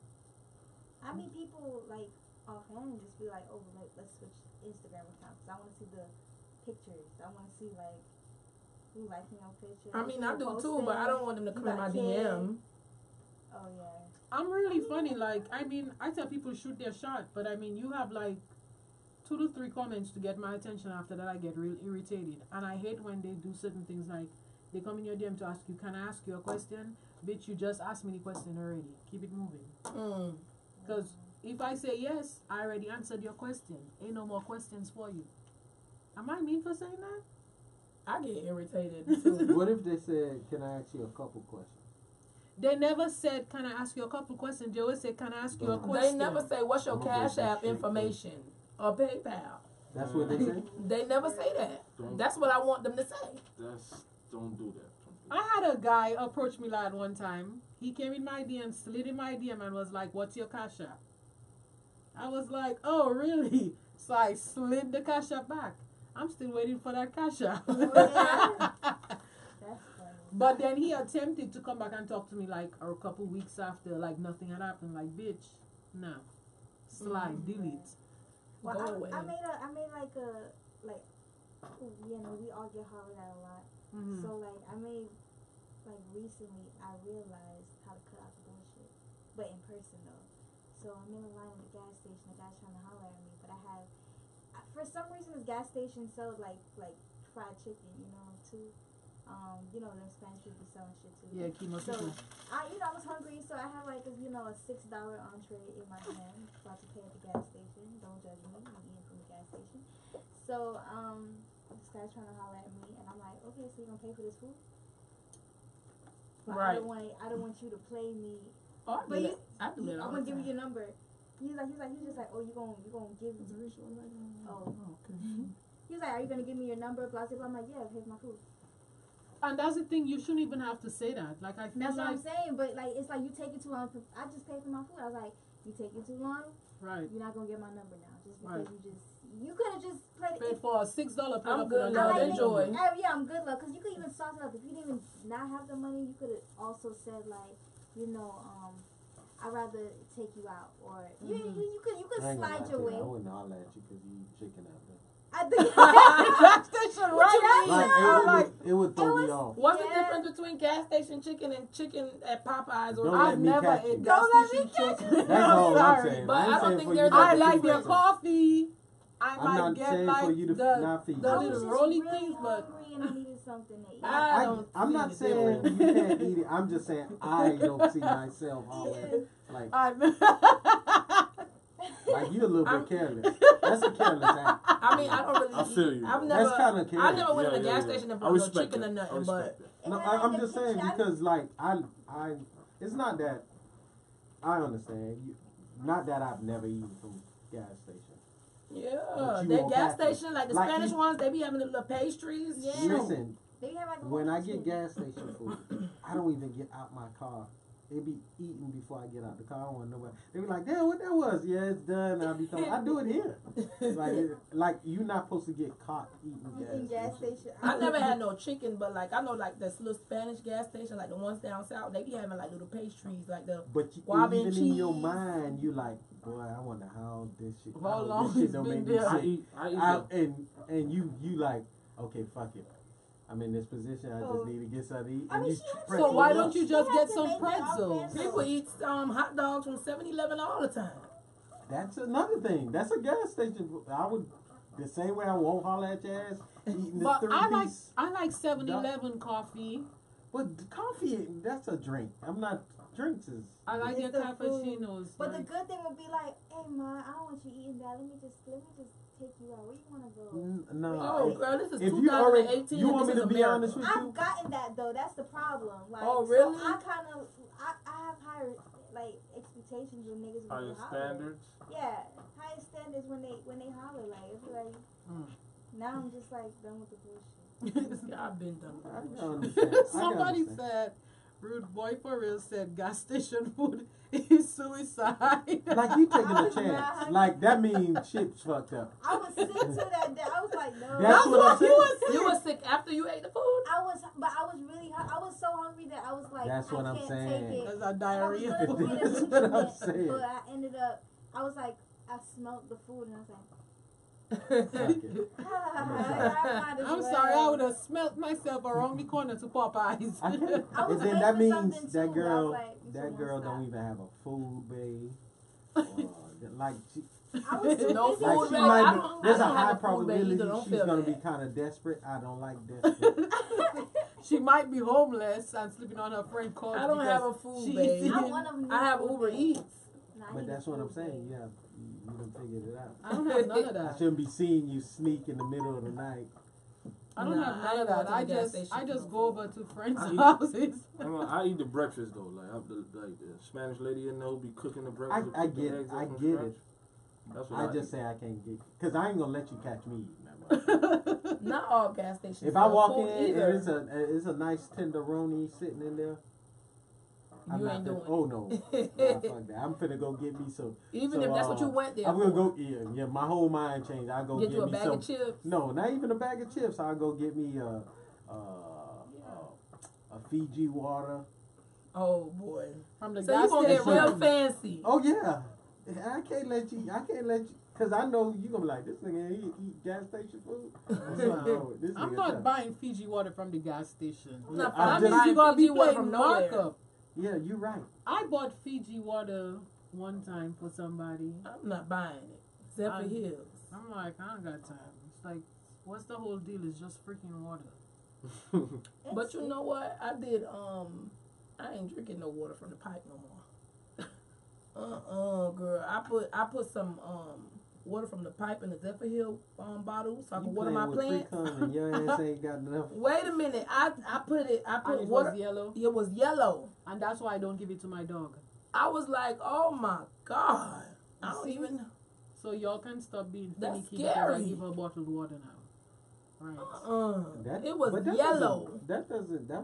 I mean, people like offhand just be like, "Oh, let's switch Instagram accounts. I want to see the pictures. I want to see like who likes me on pictures." I mean, I do too, but I don't want them to You clear got my kids. DM. Oh yeah. I'm really funny. Like, I mean, I tell people shoot their shot, but I mean, you have like 2 to 3 comments to get my attention. After that, I get real irritated, and I hate when they do certain things like they come in your DM to ask you, "Can I ask you a question?" Bitch, you just asked me the question already. Keep it moving. Because if I say yes, I already answered your question. Ain't no more questions for you. Am I mean for saying that? I get irritated too. What if they said, "Can I ask you a couple questions?" They never said, "Can I ask you a couple questions?" They always say, "Can I ask you a They question?" They never say, "What's your I'm gonna Cash break that App straight information or PayPal?" That's what they say. They never say that. That's what I want them to say. Don't do that. I had a guy approach me like one time. He came in my DM, slid in my DM, and was like, "What's your Cash App?" I was like, "Oh, really?" So I slid the Cash App back. I'm still waiting for that Cash App. That's funny. But then he attempted to come back and talk to me like a couple weeks after, like nothing had happened. Like, bitch, no, slide, delete. Well, Go away. I made like a we all get hollered at a lot. Mm-hmm. So like I made like recently I realized how to cut out the bullshit, but in person though. So I'm in a line at the gas station. The guy's trying to holler at me, but for some reason this gas station sells like fried chicken, too. Them Spanish people be selling shit too. Yeah, keep So I was hungry, so I had like a $6 entree in my hand, about to pay at the gas station. Don't judge me, I'm eating from the gas station. So this guy's trying to holler at me, and I'm like, okay, so you gonna pay for this food? But Right. I don't want you to play me. Oh, But I do that all I'm gonna the give time. you your number. He's just like, oh, you gonna give me? Oh, okay. he was like, are you gonna give me your number? Blah blah blah. I'm like, yeah, here's my food. And that's the thing, you shouldn't even have to say that. Like, I feel That's what like, I'm saying. But like, it's like you take it too long. I just paid for my food. I was like, you take it too long. right, You're not gonna get my number now, just because Right. you could have just played pay it. for a $6 plate I'm of good, food. love, I enjoy. Yeah, I'm good luck, because you could even sauce it up. If you didn't even not have the money, you could have also said like, I'd rather take you out, or you could I ain't gonna lie slide to your you. I way. wouldn't holler at you because you chicken out there. I think Gas station, right? Like, it would throw me off. What's the Yeah. difference between gas station chicken and chicken at Popeyes or Don't I've let me never catch ate you. gas Don't let me station catch chicken. That's all I'm sorry. saying. But I don't saying think for there's you a I to like keep their it. coffee. I I'm might not get saying like for you to the not feed the I you. was little just rolly really things, but hungry and I needed something to eat. I don't I'm see not the saying difference. you can't eat it. I'm just saying I don't see myself always like you a little bit careless. That's a careless act. I mean, I don't really. I feel you, I've bro. never. That's kinda I careless. never went Yeah, to the yeah, gas yeah. station and I bought no respect chicken or that. I nothing, respect but that. No, And I'm the just saying picture, because like I it's not that I understand you, not that I've never eaten from gas station. yeah, But you that won't gas have to. station, like the Like Spanish you- ones, they be having the little pastries. Yeah. Listen, they have like a when whole I get kitchen. gas station food, I don't even get out my car. It be eaten before I get out the car. I don't want nobody. They be like, "Damn, what that was?" Yeah, it's done. I'll be coming. I do it here. Like you're not supposed to get caught eating In gas station. I never had no chicken, but like I know like this little Spanish gas station, like the ones down south, they be having like little pastries, like the But you, guava even and in your cheese. mind, you like, boy, I wonder how this shit. How long this shit it's don't been make me there. I sick. eat And you like, okay, fuck it. I'm in this position. I just need to get something to eat. I And mean, you she had press so it why up. don't you just They get have to some make it all pretzels? fancy. People eat hot dogs from 7-Eleven all the time. That's another thing. That's a gas station. I would the same way I won't holler at your ass eating the But I like piece. 7-Eleven coffee. But coffee, that's a drink. I'm not. Drinks is. I like It's their the food. cappuccinos. But the like- good thing would be like, hey ma, I don't want you eating that. Let me just take you out. Where you wanna go? No. Oh, girl, this is If you already, 2018. you want me this to is be America. honest with I've you? gotten that though. That's the problem. Like, Oh, really? So I have higher like expectations when niggas when Higher they holler. standards. Yeah, higher standards when they holler. Like it's like now I'm just like done with the bullshit. Yeah, I've been done with I that. can understand. I can Somebody understand. said, Rude Boy for real said gas station food is suicide. Like you taking I a was chance. mad. Like that means shit's fucked up. I was sick to that day. I was like, no. That's what I'm saying. You were sick after you ate the food? I was really I was so hungry that I was like, That's what I I'm can't saying. take it. That's a And diarrhea. I was gonna get a That's what I'm treatment, saying. But I ended up, I was like, I smelled the food and I was like, Fuck it. I'm sorry, I would have smelt myself around the corner to Popeyes. I can't. I was And then late that for means something, that too. I was girl, like, you that should girl stop. don't even have a food bay. Like she, I was too No busy. food like she bay. might I be, don't- there's I a don't have high a food bay probability either, don't she's feel gonna be bad. kind of desperate. I don't like desperate. She might be homeless and sleeping on her friend couch. I don't because have a food she's bay. eating- I want them I have food Uber bay. Eats. Nah, I But need that's a what I'm food saying. bay. You done figured it out. I don't have none of I that. shouldn't be seeing you sneak in the middle of the night. I don't Nah, have I none ain't of going that. to I the gas just station I for just no go food. over to friends' I eat- houses. I eat the breakfast though. Like the Spanish lady in there who be cooking the breakfast. I cook the get it. eggs I up from get scratch. it. That's what I just eat. say I can't get, cause I ain't gonna let you catch me eating that much. Not all gas stations. If I sell walk food in either. and it's a nice tenderoni sitting in there, I'm You not ain't finna, doing oh no, nah, fuck that. I'm finna go get me some. Even so, if that's what you went there I'm gonna for. go. Yeah, my whole mind changed. I go Get get you a me bag some. of chips. No, not even a bag of chips. I'll go get me a Fiji water. Oh boy. From the So gas you gonna get station. real fancy. Oh yeah, I can't let you. Cause I know you gonna be like, this nigga eat gas station food. So, this I'm nigga not tough. buying Fiji water from the gas station. I'm not I'm That just- means you're gonna be Fiji water playing from nowhere. markup. Yeah, you're right. I bought Fiji water one time for somebody. I'm not buying it. Zephyr I'm- Hills. I'm like, I don't got time. It's like, what's the whole deal? It's just freaking water. But you know what? I did. I ain't drinking no water from the pipe no more. Girl. I put some water from the pipe in the Zephyr Hill bottle so I can You water my playing with plants. pre-cum and your ass ain't got enough. Wait a minute. I put And it water. was yellow. It was yellow. And that's why I don't give it to my dog. I was like, oh my god. I don't See? even. So y'all can stop being That's finicky because I scary. give her bottled water now. Right. It was but that yellow. That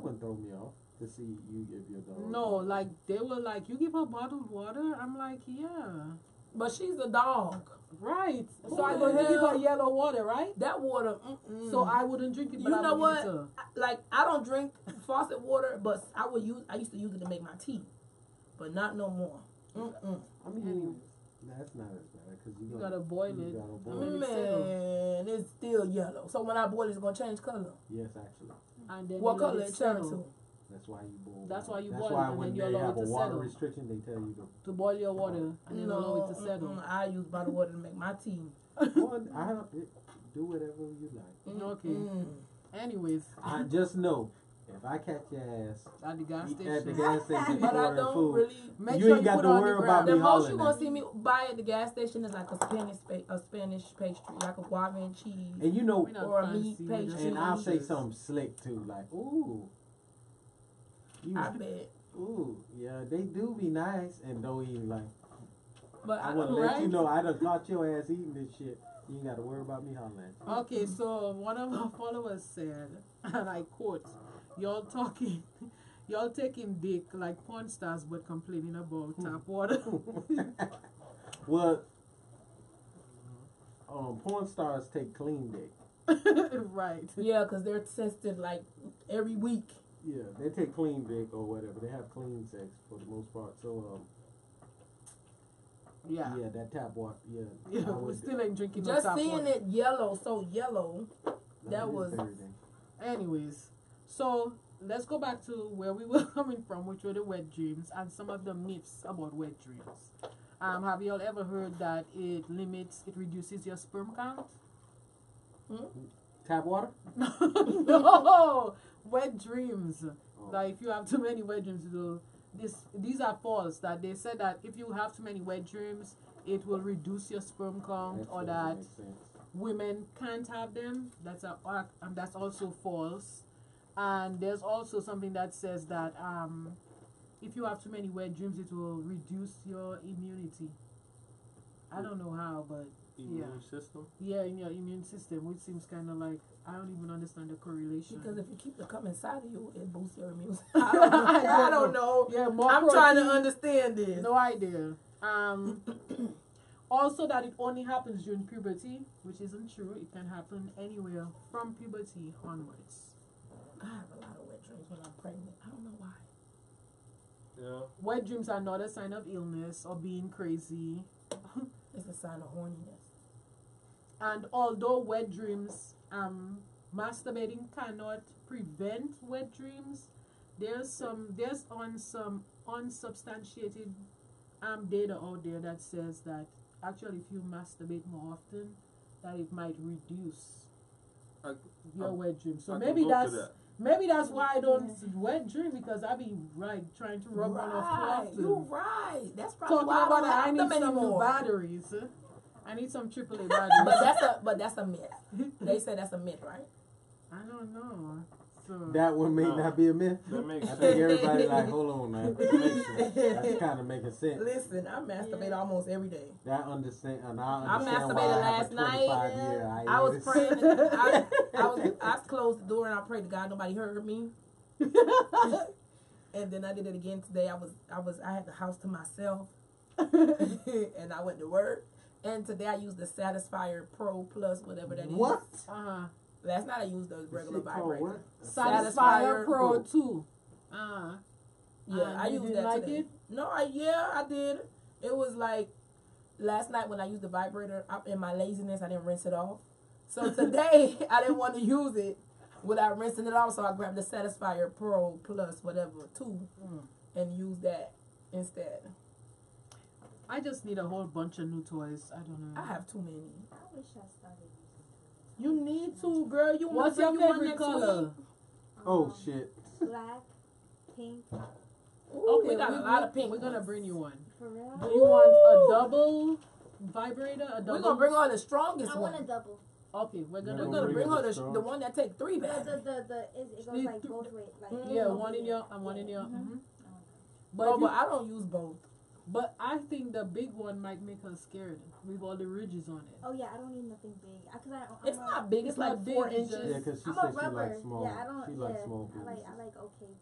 wouldn't throw me off to see you give your dog. No, like they were like, you give her bottled water? I'm like, yeah. But she's a dog. Right. Who So I'm the going to give her hell- yellow water, right? That water. So I wouldn't drink it, but You I know would give it what? to her. Like I don't drink faucet water, but I used to use it to make my tea, but not no more. I mean, that's not as bad because you gotta boil it. You gotta I boil mean, it. Man, it's still yellow. So when I boil it, it's gonna change color. Yes, actually. And then What you let color it it turn settle. to? That's why you boil. That's why you That's boil why it, and when then you they allow have it a to water settle. restriction, they tell you To boil your water and then allow it to settle. I use bottled water to make my tea. to. I don't do whatever you like. Okay. Anyways, I just know if I catch your ass at the gas at the station. gas station But I ordering don't food, really. Make you sure ain't you got put to it on worry the about ground. me The most hollering you at gonna you. see me buy at the gas station is like a Spanish pastry, like a guava and cheese, And you know, We're not or a fancy, meat we're just pastry. and I'll say delicious. something slick too, like, ooh. You, I bet. ooh, yeah, they do be nice and don't even like. But I I want to don't let you like. know I done caught your ass eating this shit. You ain't got to worry about me hollering at you. Okay, so one of our followers said, and I quote, y'all taking dick like porn stars but complaining about tap water. Well, porn stars take clean dick. Right. Yeah, because they're tested like every week. Yeah, they take clean dick or whatever. They have clean sex for the most part. So, Yeah. yeah, that tap water. Yeah, Yeah, I we would- still ain't drinking no Just tap seeing water. it yellow, so yellow. no, that it is was- very dangerous. Anyways, so let's go back to where we were coming from, which were the wet dreams and some of the myths about wet dreams. Have you all ever heard that it reduces your sperm count? Tap water? No, wet dreams. Oh. Like if you have too many wet dreams, these are false. That they said that if you have too many wet dreams, it will reduce your sperm count, or doesn't that make sense. women can't have them. That's also false. And there's also something that says that if you have too many wet dreams, it will reduce your immunity. I don't know how, but Immune system. yeah, in your immune system, which seems kind of like I don't even understand the correlation. Because if you keep the cum inside of you, it boosts your immune system. I don't know. Yeah, more I'm trying to protein. understand this. No idea. Also, that it only happens during puberty, which isn't true. It can happen anywhere from puberty onwards. I have a lot of wet dreams when I'm pregnant. I don't know why. Yeah. Wet dreams are not a sign of illness or being crazy. It's a sign of horniness. And although wet dreams, masturbating cannot prevent wet dreams, there's some unsubstantiated data out there that says that actually if you masturbate more often, that it might reduce your wet dreams. So I maybe can go to that's that. maybe that's why I don't wet dream, because I be trying to rub one off too often. You're right. That's probably Talking why I about don't that, I have need them some new anymore. batteries. I need some AAA batteries. But that's a myth. They say that's a myth, right? I don't know. So That one may No. not be a myth. That makes I sense. think everybody like, hold on, man. It makes sense. That's kind of making sense. Listen, I masturbate almost every day. That understand, and I I understand masturbated why I have last a night. 25-year I was hiatus. praying. I closed the door and I prayed to God nobody heard me. And then I did it again today. I had the house to myself, and I went to work. And today I used the Satisfier Pro Plus, whatever that is. What? Last night I used the regular Shit called vibrator. what? Satisfier Pro Pro. 2. Yeah, I you used didn't that like today. it? No, I did. It was like last night when I used the vibrator. In my laziness, I didn't rinse it off. So today I didn't want to use it without rinsing it off. So I grabbed the Satisfier Pro Plus, whatever, 2, and used that instead. I just need a whole bunch of new toys. I don't know. I have too many. I wish I started using You need to, girl. You want What's to your bring you one favorite next color? week? Oh shit! black, pink, Ooh, Okay, we got a lot of pink. We're gonna ones. bring you one. for real. Do you want a double vibrator? A double? We're gonna bring her the strongest I want a one. double. Okay, we're gonna We're No, gonna bring her the the one that take 3 bags. It goes like both ways. Like Yeah, one in your and one in your. Mhm. But, Oh, if you- but I don't use both. but I think the big one might make her scared with all the ridges on it. Oh yeah, I don't need nothing big. It's not big. It's It's like not big, 4 it's inches. just- Yeah, because she I'm said a she rubber. likes small. Yeah, I don't. She Yeah, likes small I like penises. okay.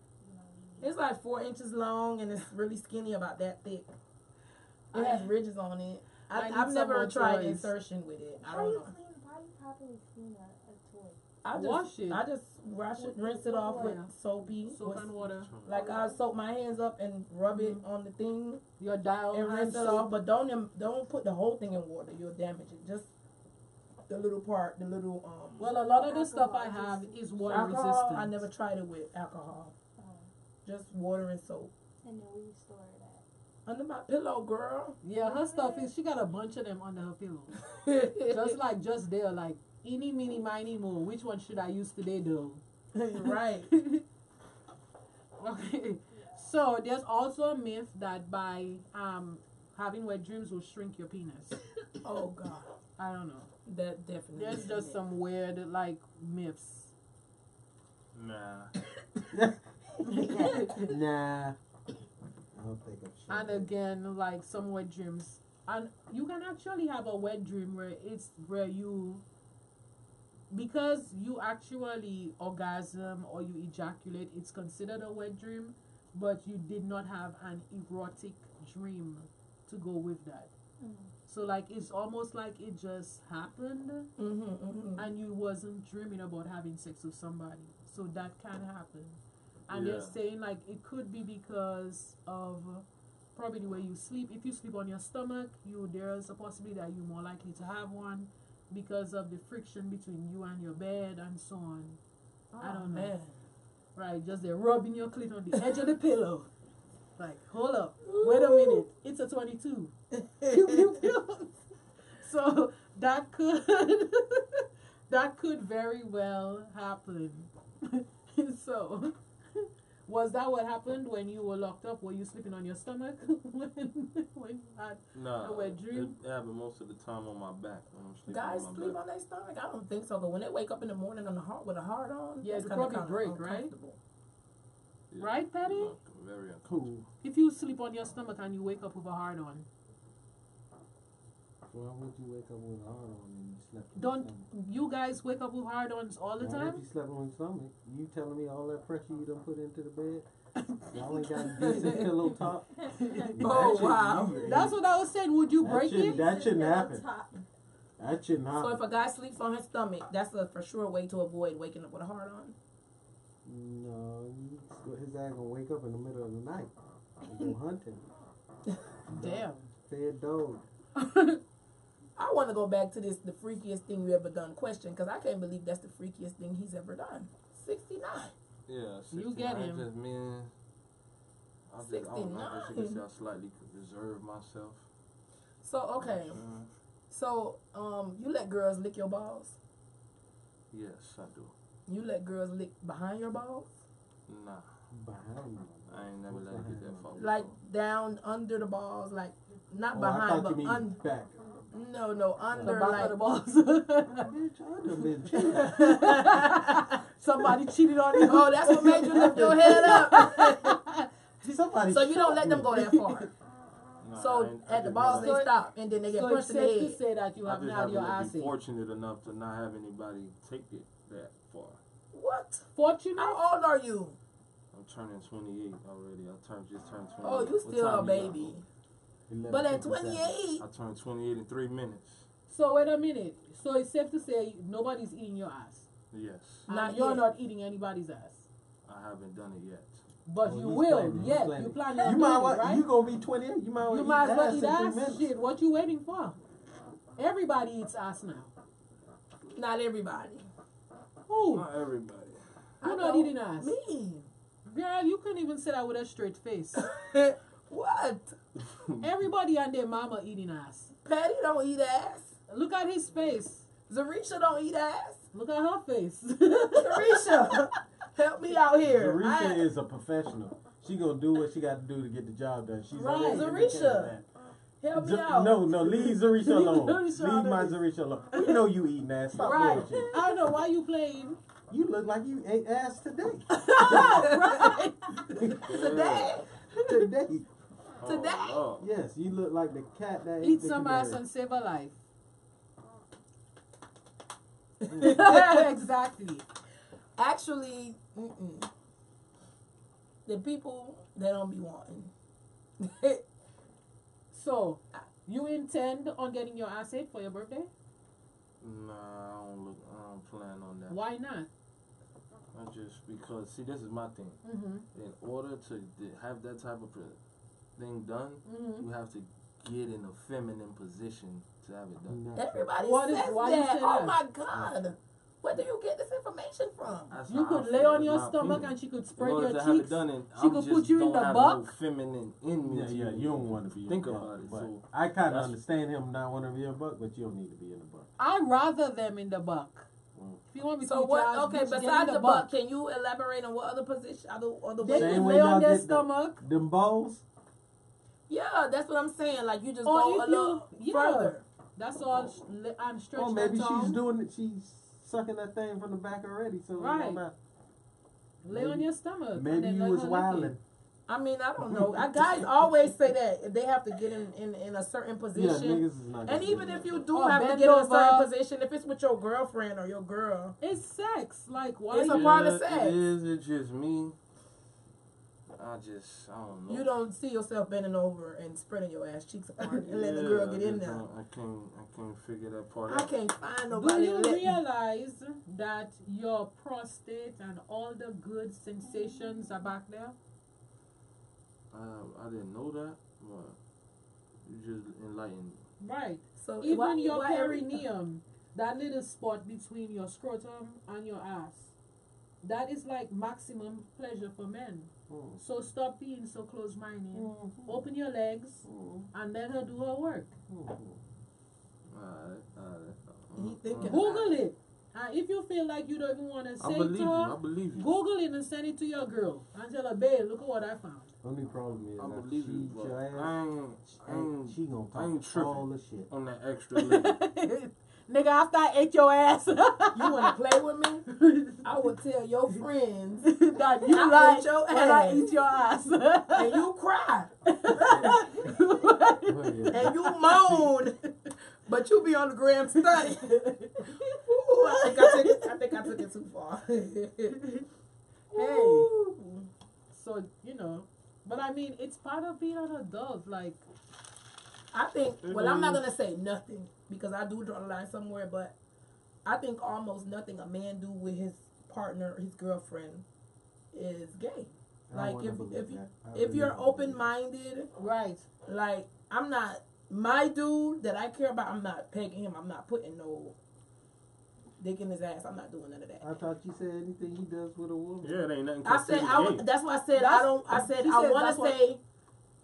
It's like 4 inches long and it's really skinny, about that thick. It has ridges on it. I need I've some never more tried toys. insertion with it. I How don't you know. clean? How you properly clean a toy? I just Wash it. I just wash it, rinse it off with Yeah. soapy. Soap and water. Like I soak my hands up and rub it on the thing Your dial and rinse it hand off. But don't put the whole thing in water. You'll damage it. Just the little part, the little Well, a lot of the stuff I have is water alcohol. resistant. I never tried it with alcohol. Just water and soap. And then where you store it at? Under my pillow, girl. Yeah, her stuff is, she got a bunch of them under her pillow. just there, like, eeny, meeny, miny, mo. Which one should I use today, though? Right. Okay. So, there's also a myth that by having wet dreams will shrink your penis. Oh, God. I don't know. That definitely. There's just some weird, like, myths. Nah. Nah. I don't think I'm sure. And again, like some wet dreams, and you can actually have a wet dream where you, because you actually orgasm or you ejaculate, it's considered a wet dream, but you did not have an erotic dream to go with that. So like it's almost like it just happened, and you wasn't dreaming about having sex with somebody. So that can happen. And they're saying like it could be because of probably the way you sleep. If you sleep on your stomach, there's a possibility that you're more likely to have one because of the friction between you and your bed and so on. I don't know. Man. Right, just they're rubbing your clit on the edge of the pillow. Like, hold up, wait a minute, it's a 22. Pew, pew, pew. So that could very well happen. So, was that what happened when you were locked up? Were you sleeping on your stomach when you had a wet dream? It happened most of the time on my back when I'm sleeping Guys on my sleep back. on their stomach? I don't think so. But when they wake up in the morning on the heart with a heart on, Yeah, it's it kinda probably break, right? uncomfortable. Yeah. Right, Patty? Very uncomfortable. Cool. If you sleep on your stomach and you wake up with a hard on, Why would you wake up with a hard on and you slept on don't your stomach? you guys wake up with hard ons all the Now, time? if you slept on your stomach, you telling me all that pressure you done put into the bed? Y'all ain't got a decent pillow top? Oh, wow. That's what I was saying. Would you break it? That shouldn't happen. That shouldn't So happen. if a guy sleeps on his stomach, that's a for sure way to avoid waking up with a heart on. No, his ass gonna wake up in the middle of the night and go hunting. Damn. Fed dog. I want to go back to the freakiest thing you ever done question, because I can't believe that's the freakiest thing he's ever done. 69. Yeah, You get 69, him. Just me. I don't know. I guess you could say I slightly reserve myself. So, okay. So, you let girls lick your balls? Yes, I do. You let girls lick behind your balls? Nah, Behind me. I ain't never let it get that far. Like down under the balls, like not I behind, thought but you mean under. back. No, The under back like of the balls. Bitch, I done been cheated. Somebody cheated on you. Oh, that's what made you lift your head up. Somebody So you don't let choked them me. go that far. Nah, I So ain't- I at the just balls never- they stop, and then they get So punched it's in the safe to head. say that you I haven't just had your happen to ass be ate. fortunate enough to not have anybody take it that far. What? Fortunate? How old are you? I'm turning 28 already. Just turned 28. Oh, you What still time a you got? baby. 11:57. But at 28, I turned 28 in 3 minutes. So wait a minute. So it's safe to say nobody's eating your ass. Yes, Not You're yet. not eating anybody's ass. I haven't done it yet. But Oh, you he's will. planning, he's Yeah, planning. you planning You on might doing it, well, right? you gonna be 28. You might You well might as well eat eat ass in 3 ass. minutes. Shit, what you waiting for? Everybody eats ass now. not everybody. Who? Not everybody. Who I not know. eating ass? Me. Girl, you couldn't even say that with a straight face. What? Everybody and their mama eating ass. Patty don't eat ass. Look at his face. Zarisha don't eat ass. Look at her face. Zarisha, help me out here. Zarisha is a professional. She gonna do what she got to do to get the job done. She's Right. already Zarisha. indicated that. Help me out. No, leave Zarisha alone. Zarisha Leave my alone. Zarisha alone. We know you eating ass. Stop Right. bullshit. I don't know why you playing. You look like you ate ass today. Right. Today? Today. Today? Oh, Yes, you look like the cat that ate Eat the some canary. ass and save a life. Exactly. Actually, the people they don't be wanting. So, you intend on getting your ass ate for your birthday? nah, I don't plan on that. Why not? I just because see, this is my thing. Mm-hmm. In order to have that type of thing done, Mm-hmm. you have to get in a feminine position to have it done. Natural. Everybody Why says you that. say Oh that? my God. Where do you get this information from? You could lay on your stomach and she could spread your cheeks. She could put you in the buck. No feminine in me. Yeah, you don't want to be. Think in the buck, about it. But So I kind of understand him not wanting to be a buck, but you don't need to be in the buck. I'd rather them in the buck. If you want me to So what? charge, Okay, bitch, get in besides the buck, can you elaborate on what other position, other They ways? could lay on their stomach. Them balls. Yeah, that's what I'm saying. Like you just Or go if a little further. That's all. And stretch Or maybe that tongue. she's doing it. She's sucking that thing from the back already. So Right. it don't matter. Lay on your stomach. and Maybe then you let was her lick wilding. it. I mean, I don't know. Guys always say that if they have to get in a certain Yeah, position. niggas is not. And even if you do Or have to bend get in a certain over. position, if it's with your girlfriend or your girl, It's sex. Like why? It's a you- part of sex. It is. It's just me. I don't know. you don't see yourself bending over and spreading your ass cheeks apart and letting the girl get in there. I can't figure that part I out. can't find Do nobody. you to let- realize that your prostate and all the good sensations are back there? I didn't know that, but you just enlightened me. Right. So Even why- your why perineum, that little spot between your scrotum and your ass, that is like maximum pleasure for men. Mm. So stop being so close-minded. Open your legs and let her do her work. Alright. He thinking about Google it. And if you feel like you don't even want to say I it believe to you. her, I believe you. Google it and send it to your girl. And tell her, babe, look at what I found. Only problem is I that believe she you. eat But your ass. I ain't She gonna I ain't talk tripping. all the shit. on that extra level. Nigga, after I ate your ass, You want to play with me? I would tell your friends that you I like ate your when I ass. eat your ass. and you cry Well, yeah. and you moan, but you be on the gram study. Ooh, I think I took it too far. Hey. So, you know, but I mean, it's part of being an adult. Like, I think, well, I'm not going to say nothing because I do draw the line somewhere, but I think almost nothing a man do with his partner, his girlfriend, is gay. Like, if you're open-minded, right. like, I'm not, my dude that I care about, I'm not pegging him. I'm not putting no dick in his ass. I'm not doing none of that. I thought you said anything he does with a woman. Yeah, it ain't nothing I said, considered gay. that's why I said, She I said want that's to what- say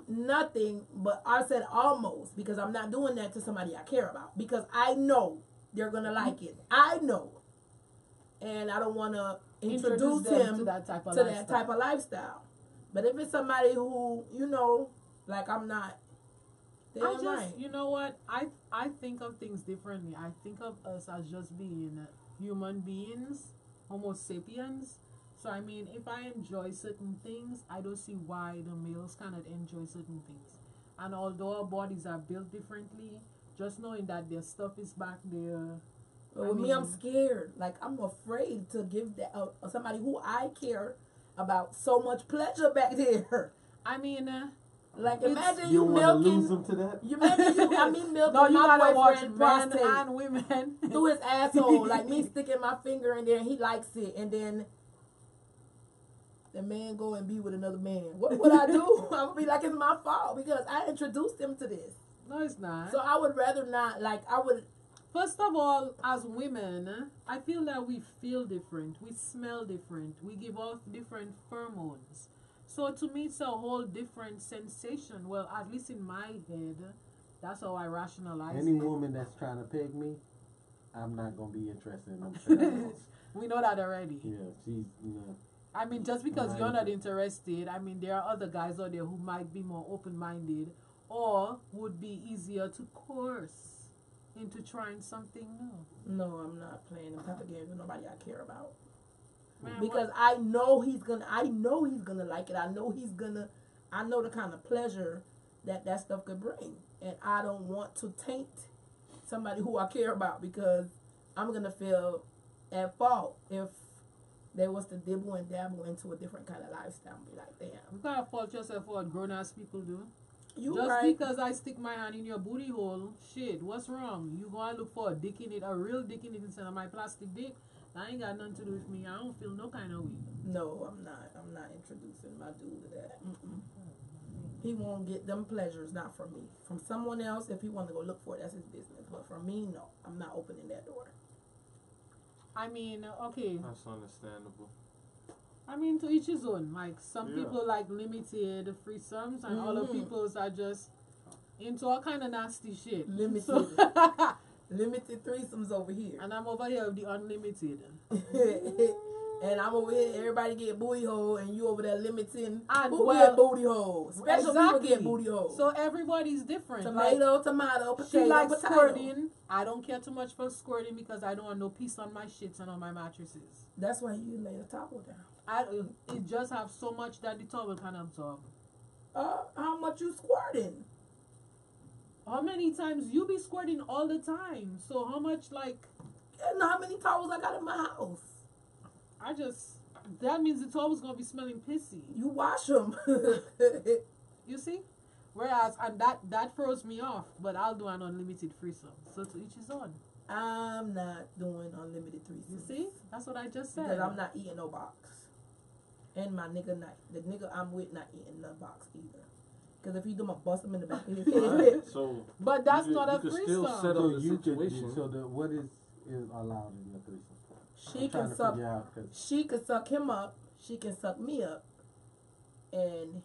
nothing, but I said almost because I'm not doing that to somebody I care about because I know they're going to like it. I know. And I don't want to introduce them him to that type of to lifestyle. that type of lifestyle. But if it's somebody who, you know, like I'm not, then I just, right. you know what? I think of things differently. I think of us as just being human beings, Homo sapiens. So I mean, if I enjoy certain things, I don't see why the males cannot enjoy certain things. And although our bodies are built differently, just knowing that their stuff is back there. But with me, I'm scared. Like I'm afraid to give that somebody who I care about so much pleasure back there. I mean, Like It's- imagine You you want to lose milking. them to that? You imagine you. I mean milking no, you my gotta watch boyfriend men prostate and women. through his asshole, like me sticking my finger in there, and he likes it, and then the man go and be with another man. What would I do? I would be like, it's my fault because I introduced him to this. No, it's not. So I would rather not. Like I would. First of all, as women, I feel that we feel different. We smell different. We give off different pheromones. So to me, it's a whole different sensation. Well, at least in my head, that's how I rationalize Any it. woman that's trying to peg me, I'm not gonna be interested in them. pheromones. We know that already. Yeah, she's I mean, just because Right. you're not interested, I mean, there are other guys out there who might be more open-minded or would be easier to coerce into trying something new. No, I'm not playing them type of games with nobody I care about. Man, Because I know he's gonna like it. I know the kind of pleasure that stuff could bring. And I don't want to taint somebody who I care about because I'm gonna feel at fault if they was to dibble and dabble into a different kind of lifestyle and be like, damn. you can't fault yourself for what grown-ass people do. You Just right. because I stick my hand in your booty hole, shit, what's wrong? You gonna look for a dick in it, a real dick in it instead of my plastic dick? That ain't got nothing to do with me. I don't feel no kind of way. No, I'm not. I'm not introducing my dude to that. Mm-mm. He won't get them pleasures, not from me. From someone else, if he want to go look for it, that's his business. But for me, no. I'm not opening that door. I mean, okay. That's understandable. I mean, to each his own. Like, some Yeah. people like limited threesomes, and other people's are just into all kind of nasty shit. Limited. So, Limited threesomes over here. and I'm over here with the unlimited. And I'm over here, everybody get booty hole, and you over there limiting And who well, get booty hole. Special people get booty hole. So everybody's different. Tomato, tomato, Like, potato, she likes potato. squirting. I don't care too much for squirting because I don't want no piece on my shits and on my mattresses. That's why you lay the towel down. It just have so much that the towel can absorb. How much you squirting? How many times you be squirting all the time? So how much, like, You know how many towels I got in my house? that means the towel's gonna be smelling pissy. You wash them. You see? Whereas, and that throws me off, but I'll do an unlimited threesome. So to each his own. I'm not doing unlimited threesomes. You see? That's what I just said. Because I'm not eating no box. And my nigga not. The nigga I'm with not eating no box either. Because if he do, I'ma bust him in the back of his head. Alright, so But that's you not a could threesome. still set So up the you could. situation. So what is allowed in the threesome? She I'm trying can to suck. figure out, 'cause She can suck him up. She can suck me up. And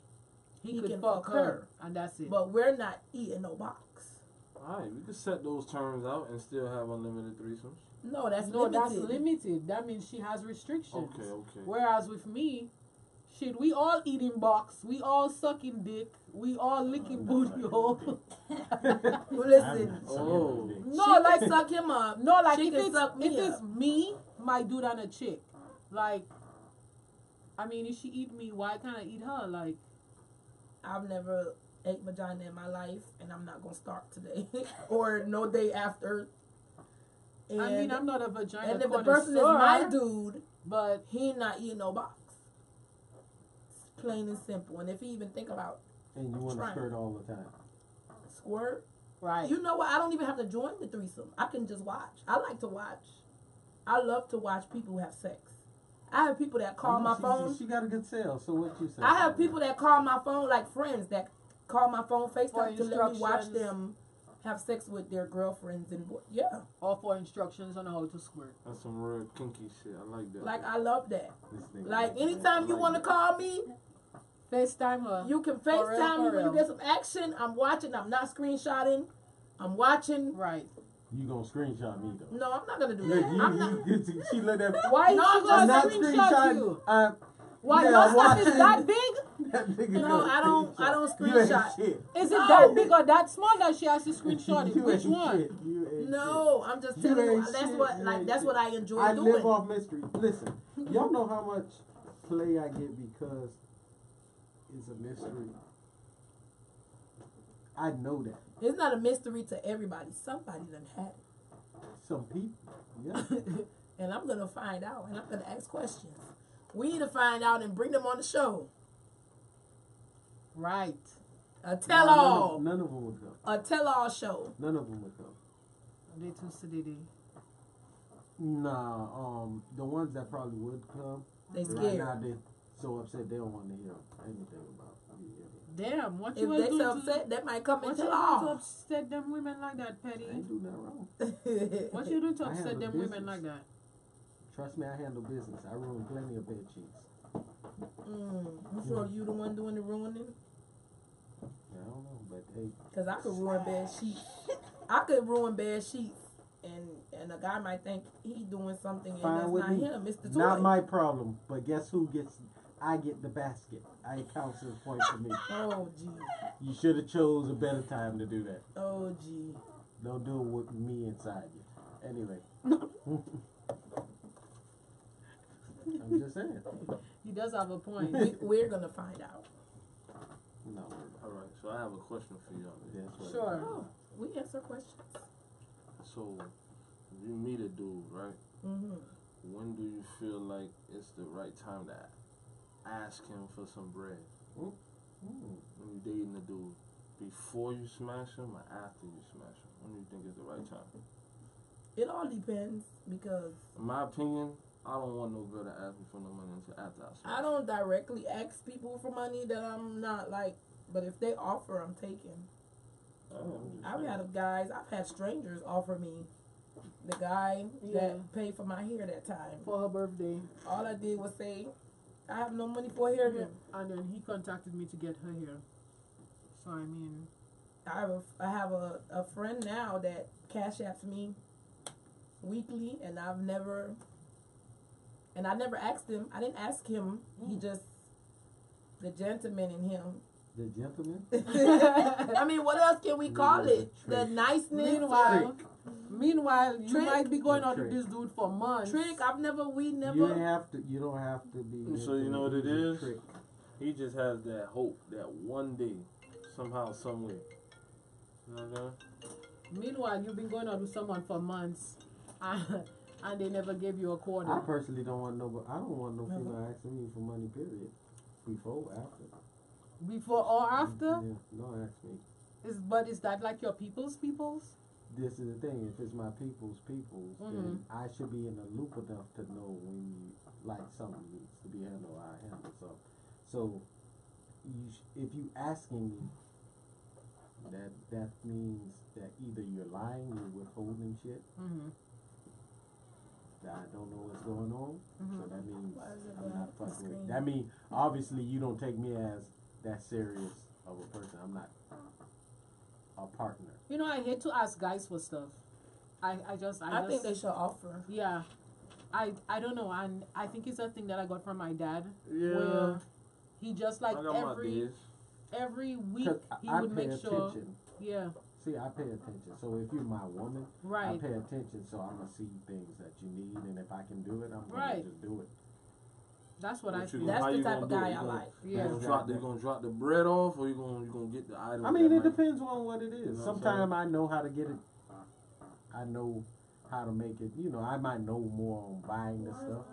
he he could can fuck fuck her, her. and that's it. But we're not eating no box. Alright, we could set those terms out and still have unlimited threesomes. No, that's no, limited. that's limited. That means she has restrictions. Okay. Whereas with me, shit, we all eating box, we all sucking dick, we all licking booty hole. Listen. Oh. No, She like can suck him up. no, like She if can it's suck me if it's up. me, my dude and a chick, like, I mean, if she eat me, why can't I eat her? Like, I've never ate vagina in my life, and I'm not gonna start today or no day after. And, I mean, I'm not a vagina and if the person is my dude, but he not eating no box. It's plain and simple. And if he even think about and you want to trying. skirt all the time. squirt, right, you know what? I don't even have to join the threesome. I can just watch. I like to watch. I love to watch people have sex. I have people that call my phone. She got a good sale. So what you say? I have people that call my phone, like friends that call my phone For FaceTime to let me watch instructions. them have sex with their girlfriends and yeah. or for instructions on how to squirt. That's some real kinky shit. I like that. Like I love that. This nigga Like likes anytime that. you want to call me, FaceTime her. you can For real, FaceTime me for when you real. get some action. I'm watching. I'm not screenshotting. I'm watching. Right. You gonna screenshot me though? No, I'm not gonna do Yeah, that. I'm not. she let that. Why No, is she I'm gonna not screenshot you? Why yeah, your stuff watch is it. that big? That nigga No, gonna I don't You ain't screenshot. shit. Is it No. that big or that small that she has to screenshot it? You Which ain't one? shit. You ain't No, I'm just You telling you. ain't That's shit. what You like ain't that's shit. what I enjoy I doing. live off mystery. Listen, y'all know how much play I get because it's a mystery. I know that. It's not a mystery to everybody. Somebody done had it. Some people, yeah. And I'm gonna find out, and I'm gonna ask questions. We need to find out and bring them on the show. Right. A tell-all, None of them would come. a tell-all show. None of them would come. They too sedity. Nah, the ones that probably would come. They Right scared. now they so upset they don't want to hear anything about me. Damn, what you If was they doing so to upset, they might come what and you tell doing to all. upset them women like that, Petty? I ain't do nothing wrong. What you doing to I upset handle them women business. like that? Trust me, I handle business. I ruin plenty of bed sheets. You sure you the one doing the ruining? I don't know, but hey, Cause I could ruin bed sheets. I could ruin bed sheets, and a guy might think he doing something, and fine that's with not me. him. It's the toy. Not my problem. But guess who gets? I get the basket. I counts as a point for me. Oh gee. You should have chose a better time to do that. Oh gee. Don't do it with me inside you. Anyway. I'm just saying. He does have a point. We're gonna find out. No. Alright, so I have a question for y'all. That's what Sure. Oh, we answer questions. So, if you meet a dude, right? Mm-hmm. When do you feel like it's the right time to ask him for some bread? Mm. When you dating a dude, before you smash him or after you smash him? When do you think is the right time? It all depends because In my opinion, I don't want no girl to ask me for no money until after I smash. I don't directly ask people for money that I'm not like, but if they offer, I'm taking. I've had guys, I've had strangers offer me the guy Yeah. that paid for my hair that time. For her birthday. All I did was say, I have no money for hair. And then he contacted me to get her hair. So I mean, I have a friend now that cash apps me weekly, and I never asked him. I didn't ask him. He just, the gentleman in him. The gentleman? I mean, what else can we call it? The niceness. Meanwhile, you Trick. might be going out Trick. with this dude for months. Trick. We never. You don't have to be. So you know what it into is? trick. He just has that hope that one day, somehow, somewhere. You know what I'm saying? Meanwhile, you've been going out with someone for months, and they never gave you a quarter. I personally don't want no. I don't want no female asking me for money. Period. Before, after. Before or after? Yeah, don't ask me. But is that like your people's? This is the thing. If it's my people's, then I should be in the loop enough to know when like something needs to be handled. I handle so. If you asking me, that means that either you're lying, you're withholding shit. That I don't know what's going on. So that means I'm not fucking with. That means obviously you don't take me as that serious of a person. I'm not a partner. You know, I hate to ask guys for stuff. I think they should offer. Yeah. I don't know, and I think it's a thing that I got from my dad. Yeah. Where he just like I got my days. every week he I would pay make sure. attention. Yeah. See, I pay attention. So if you're my woman, I Right. pay attention. So I'm gonna see things that you need, and if I can do it, I'm gonna Right. just do it. That's what I What you feel. gonna- That's how the you type gonna of do it? guy You I gonna- like. Yeah. You gonna drop the bread off, or you gonna get the item? I mean, that it night? depends on what it is. You know what I'm Sometimes I know how to get it. I know how to make it. You know, I might know more on buying the stuff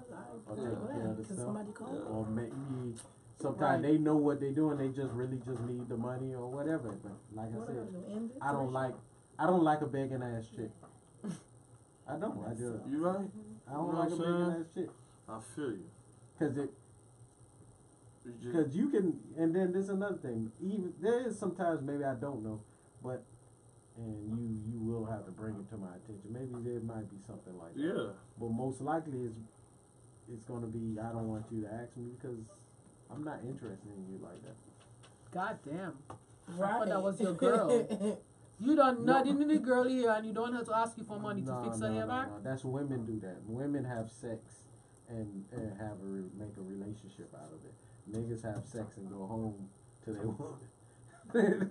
or taking care of the Can stuff, somebody call? or maybe sometimes they know what they're doing. They just really just need the money or whatever. But like I said, I don't like a begging ass chick. I don't. I just. You right? I don't You know like a what I'm begging saying? ass chick. I feel you. Because you can, and then there's another thing. Even there is sometimes maybe I don't know, but and you will have to bring it to my attention. Maybe there might be something like that. Yeah. But most likely it's going to be I don't want you to ask me because I'm not interested in you like that. God damn. Right. I thought that was your girl. You don't nothing in the girl here, and you don't have to ask you for money to fix her hair back. No. That's women do that. Women have sex and make a relationship out of it. Niggas have sex and go home to their woman.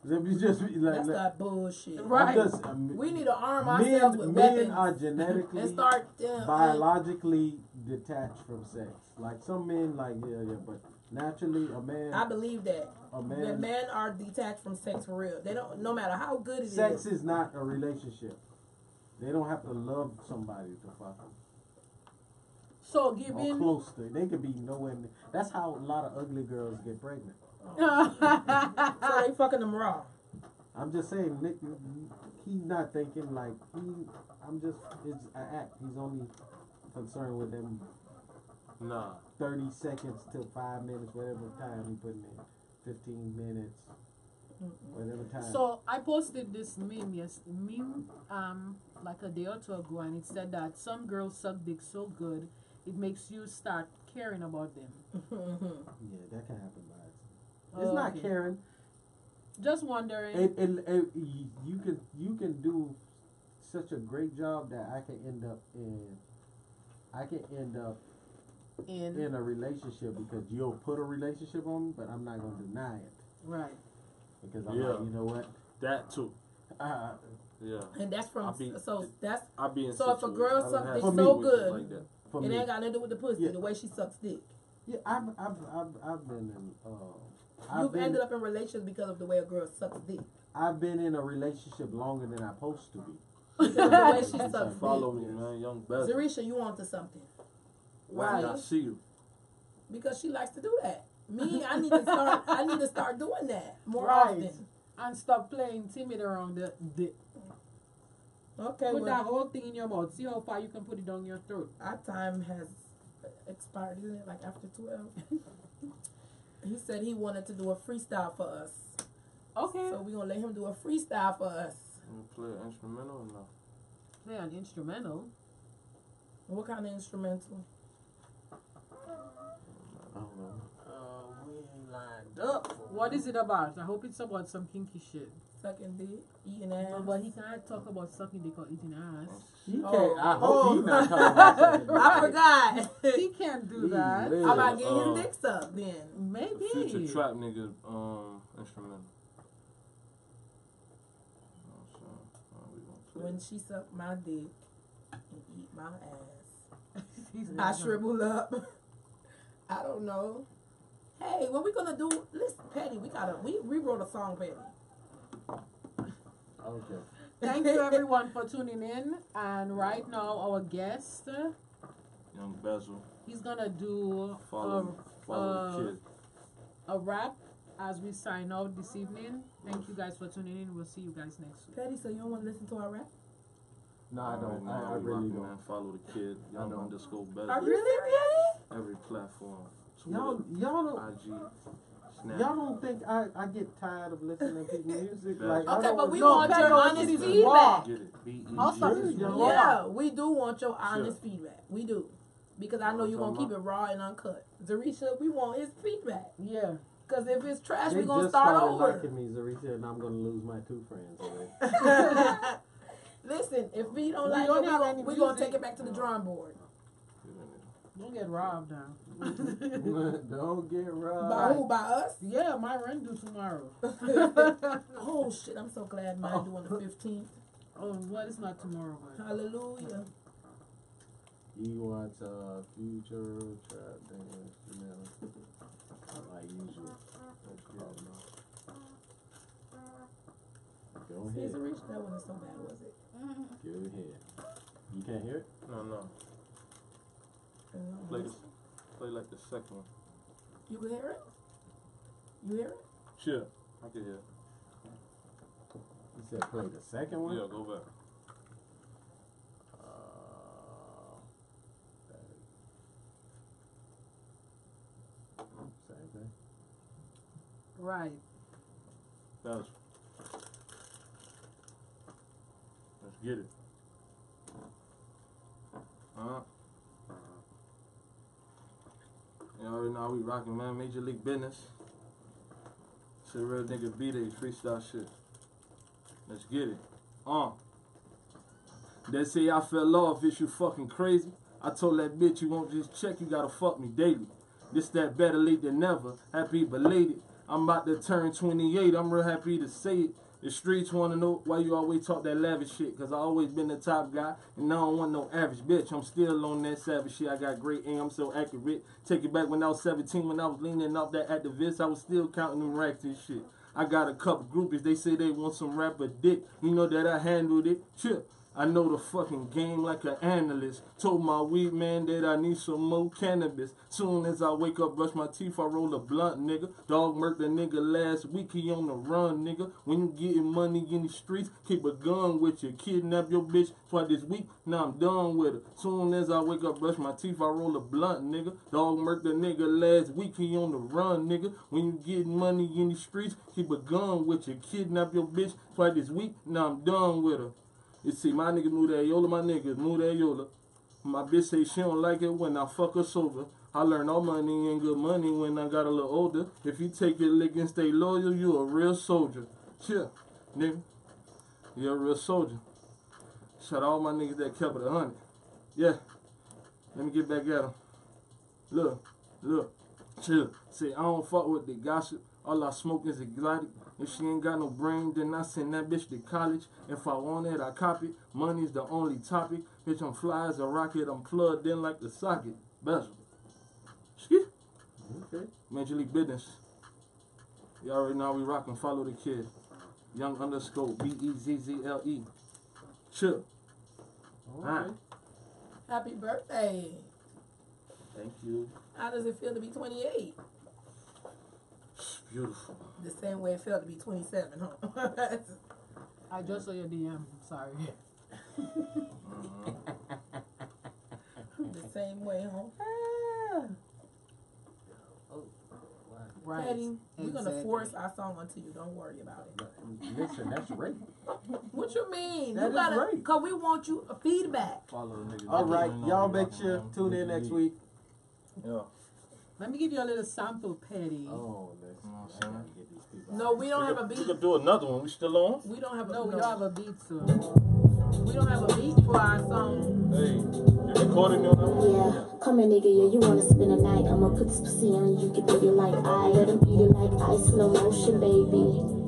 Let me just be like That's that bullshit. Right. We need to arm ourselves with weapons. Men are genetically and start biologically detached from sex. Like some men, like but naturally a man. I believe that. A man. The men are detached from sex for real. They don't. No matter how good it is. Sex is not a relationship. They don't have to love somebody to fuck them. So Or giving. close to. They could be nowhere near. That's how a lot of ugly girls get pregnant. So they fucking them raw. I'm just saying, Nick, he's not thinking like it's an act. He's only concerned with them. Nah. 30 seconds to 5 minutes, whatever time he putting in. 15 minutes, whatever time. So I posted this meme like a day or two ago, and it said that some girls suck dick so good it makes you start caring about them. Yeah, that can happen by accident. It's not caring. Just wondering. You can do such a great job that I can end up in a relationship because you'll put a relationship on me, but I'm not gonna deny it. Right. Because I'm like, you know what? That too. Yeah. And that's from I be in so if a situations. girl I sucks done dick had so situations good, like that. For it me. ain't got nothing to do with the pussy. Yeah. The way she sucks dick. Yeah, I've been in. You've ended up in relationships because of the way a girl sucks dick. I've been in a relationship longer than I'm supposed to be. Because of the way she sucks Follow dick. me, man. Young Beth. Zarisha, you on to something. Why Right. I see you? Because she likes to do that. Me, I need to start doing that more Right. often. And stop playing timid around the dick. Okay, Put well, that whole thing in your mouth. See how far you can put it down your throat. our time has expired, isn't it? Like after 12. He said he wanted to do a freestyle for us. Okay. So we're gonna let him do a freestyle for us. You play an instrumental or no? Play an instrumental. What kind of instrumental? I don't know. We ain't lined up. For What is it about? I hope it's about some kinky shit. Sucking dick, eating ass. But he can't talk about sucking dick or eating ass. He can't. Oh. I hope Oh. he's not talking about something. I forgot. He can't do that. Yeah. How about getting his dick sucked then? Maybe. Future trap nigga instrumental. When she sucked my dick and eat my ass, He's I not gonna- shrivel up. I don't know. Hey, what we gonna do? Listen, Patty, we wrote a song, Patty. Okay. Thank you everyone for tuning in. And right now our guest, Young Bezel. he's gonna do Follow the kid. a rap as we sign out this evening. Thank you guys for tuning in. We'll see you guys next week. Patty, so you don't want to listen to our rap? No, I don't. I we really rockin', don't. man. Follow the kid. I don't. Young_Bezel. Are you serious? Every platform. Twitter, Y'all don't. IG, Snap. Y'all don't think I get tired of listening to people's music? Yeah. Like, I Okay, don't but we No, want Pedro, your honest this is feedback. raw. Get it. B-E-G. Also, this is Yeah. raw. Yeah, we do want your honest feedback. We do. Because I know you're going to Talking keep it raw and uncut. Zarisha, we want his feedback. Yeah. Because if it's trash, They we're going to just start started over. liking me, Zarisha, and I'm going to lose my 2 friends already. Listen, if we don't We like don't it, have any we're going to music. take it back to the drawing board. Don't get robbed now. Don't get robbed. By who? By us? Yeah, my rent due tomorrow. Oh, shit. I'm so glad mine due on the 15th. Oh, what is not tomorrow? But Hallelujah. He wants a future trap dance, you know, like usual. That's good, man. Go See, ahead. Zarisha, that wasn't so bad, was it? Go ahead. You can't hear it? No. Play like the second one. You can hear it? You hear it? Sure. I can hear it. You said play the second one? Yeah, go back. Same thing. right. Let's get it. You already know how we rockin', man. Major League Business. It's a real nigga B-Day freestyle shit. Let's get it. They say I fell off, is you fucking crazy? I told that bitch you won't just check, you gotta fuck me daily. This that better late than never, happy belated. I'm about to turn 28, I'm real happy to say it. The streets wanna know why you always talk that lavish shit, cause I always been the top guy, and I don't want no average bitch. I'm still on that savage shit, I got great aim, I'm so accurate. Take it back when I was 17, when I was leaning off that activist, I was still counting them racks and shit. I got a couple groupies, they say they want some rapper dick. You know that I handled it, chill. I know the fucking game like an analyst. Told my weed man that I need some more cannabis. Soon as I wake up, brush my teeth, I roll a blunt, nigga. Dog murked a nigga last week, he on the run, nigga. When you getting money in the streets, keep a gun with you. Kidnap your bitch twice this week, now I'm done with her. Soon as I wake up, brush my teeth, I roll a blunt, nigga. Dog murked a nigga last week, he on the run, nigga. When you getting money in the streets, keep a gun with you. Kidnap your bitch twice this week, now I'm done with her. You see, my niggas move that Yola, my niggas move that Yola. My bitch say she don't like it when I fuck her sober. I learned all money ain't good money when I got a little older. If you take your lick and stay loyal, you a real soldier. Chill, nigga. You're a real soldier. Shout out all my niggas that kept it 100. Yeah. Let me get back at them. Look. Chill. Say, I don't fuck with the gossip. All I smoke is exotic. If she ain't got no brain, then I send that bitch to college. If I want it, I cop it. Money's the only topic. Bitch, I'm fly as a rocket. I'm plugged in like the socket. Bezel. Skit. Okay. Major League Business. You already know how we rockin'. Follow the kid. Young_ BEZZLE. Chill. Alright. Happy birthday. Thank you. How does it feel to be 28? Beautiful. The same way it felt to be 27, huh? I just saw your DM. Sorry. The same way, huh? Oh, wow. Right. Petty, we're gonna Exactly. force our song onto you. Don't worry about it. Listen, that's rape. What you mean? That You is gotta, right. cause we want you feedback. Follow the niggas. All right, y'all make sure tune in next week. Yeah. Let me give you a little sample, Petty. Oh, let's. I gotta get these people. No, we don't have a We beat. could do another one. We still on? We don't have a No, we don't have a beat, so. We don't have a beat for our song. Hey, you recording me on that one? Yeah, come here, nigga, yeah, you wanna spend a night. I'ma put this pussy on you, get what you like. I let him eat it like ice, slow motion, baby.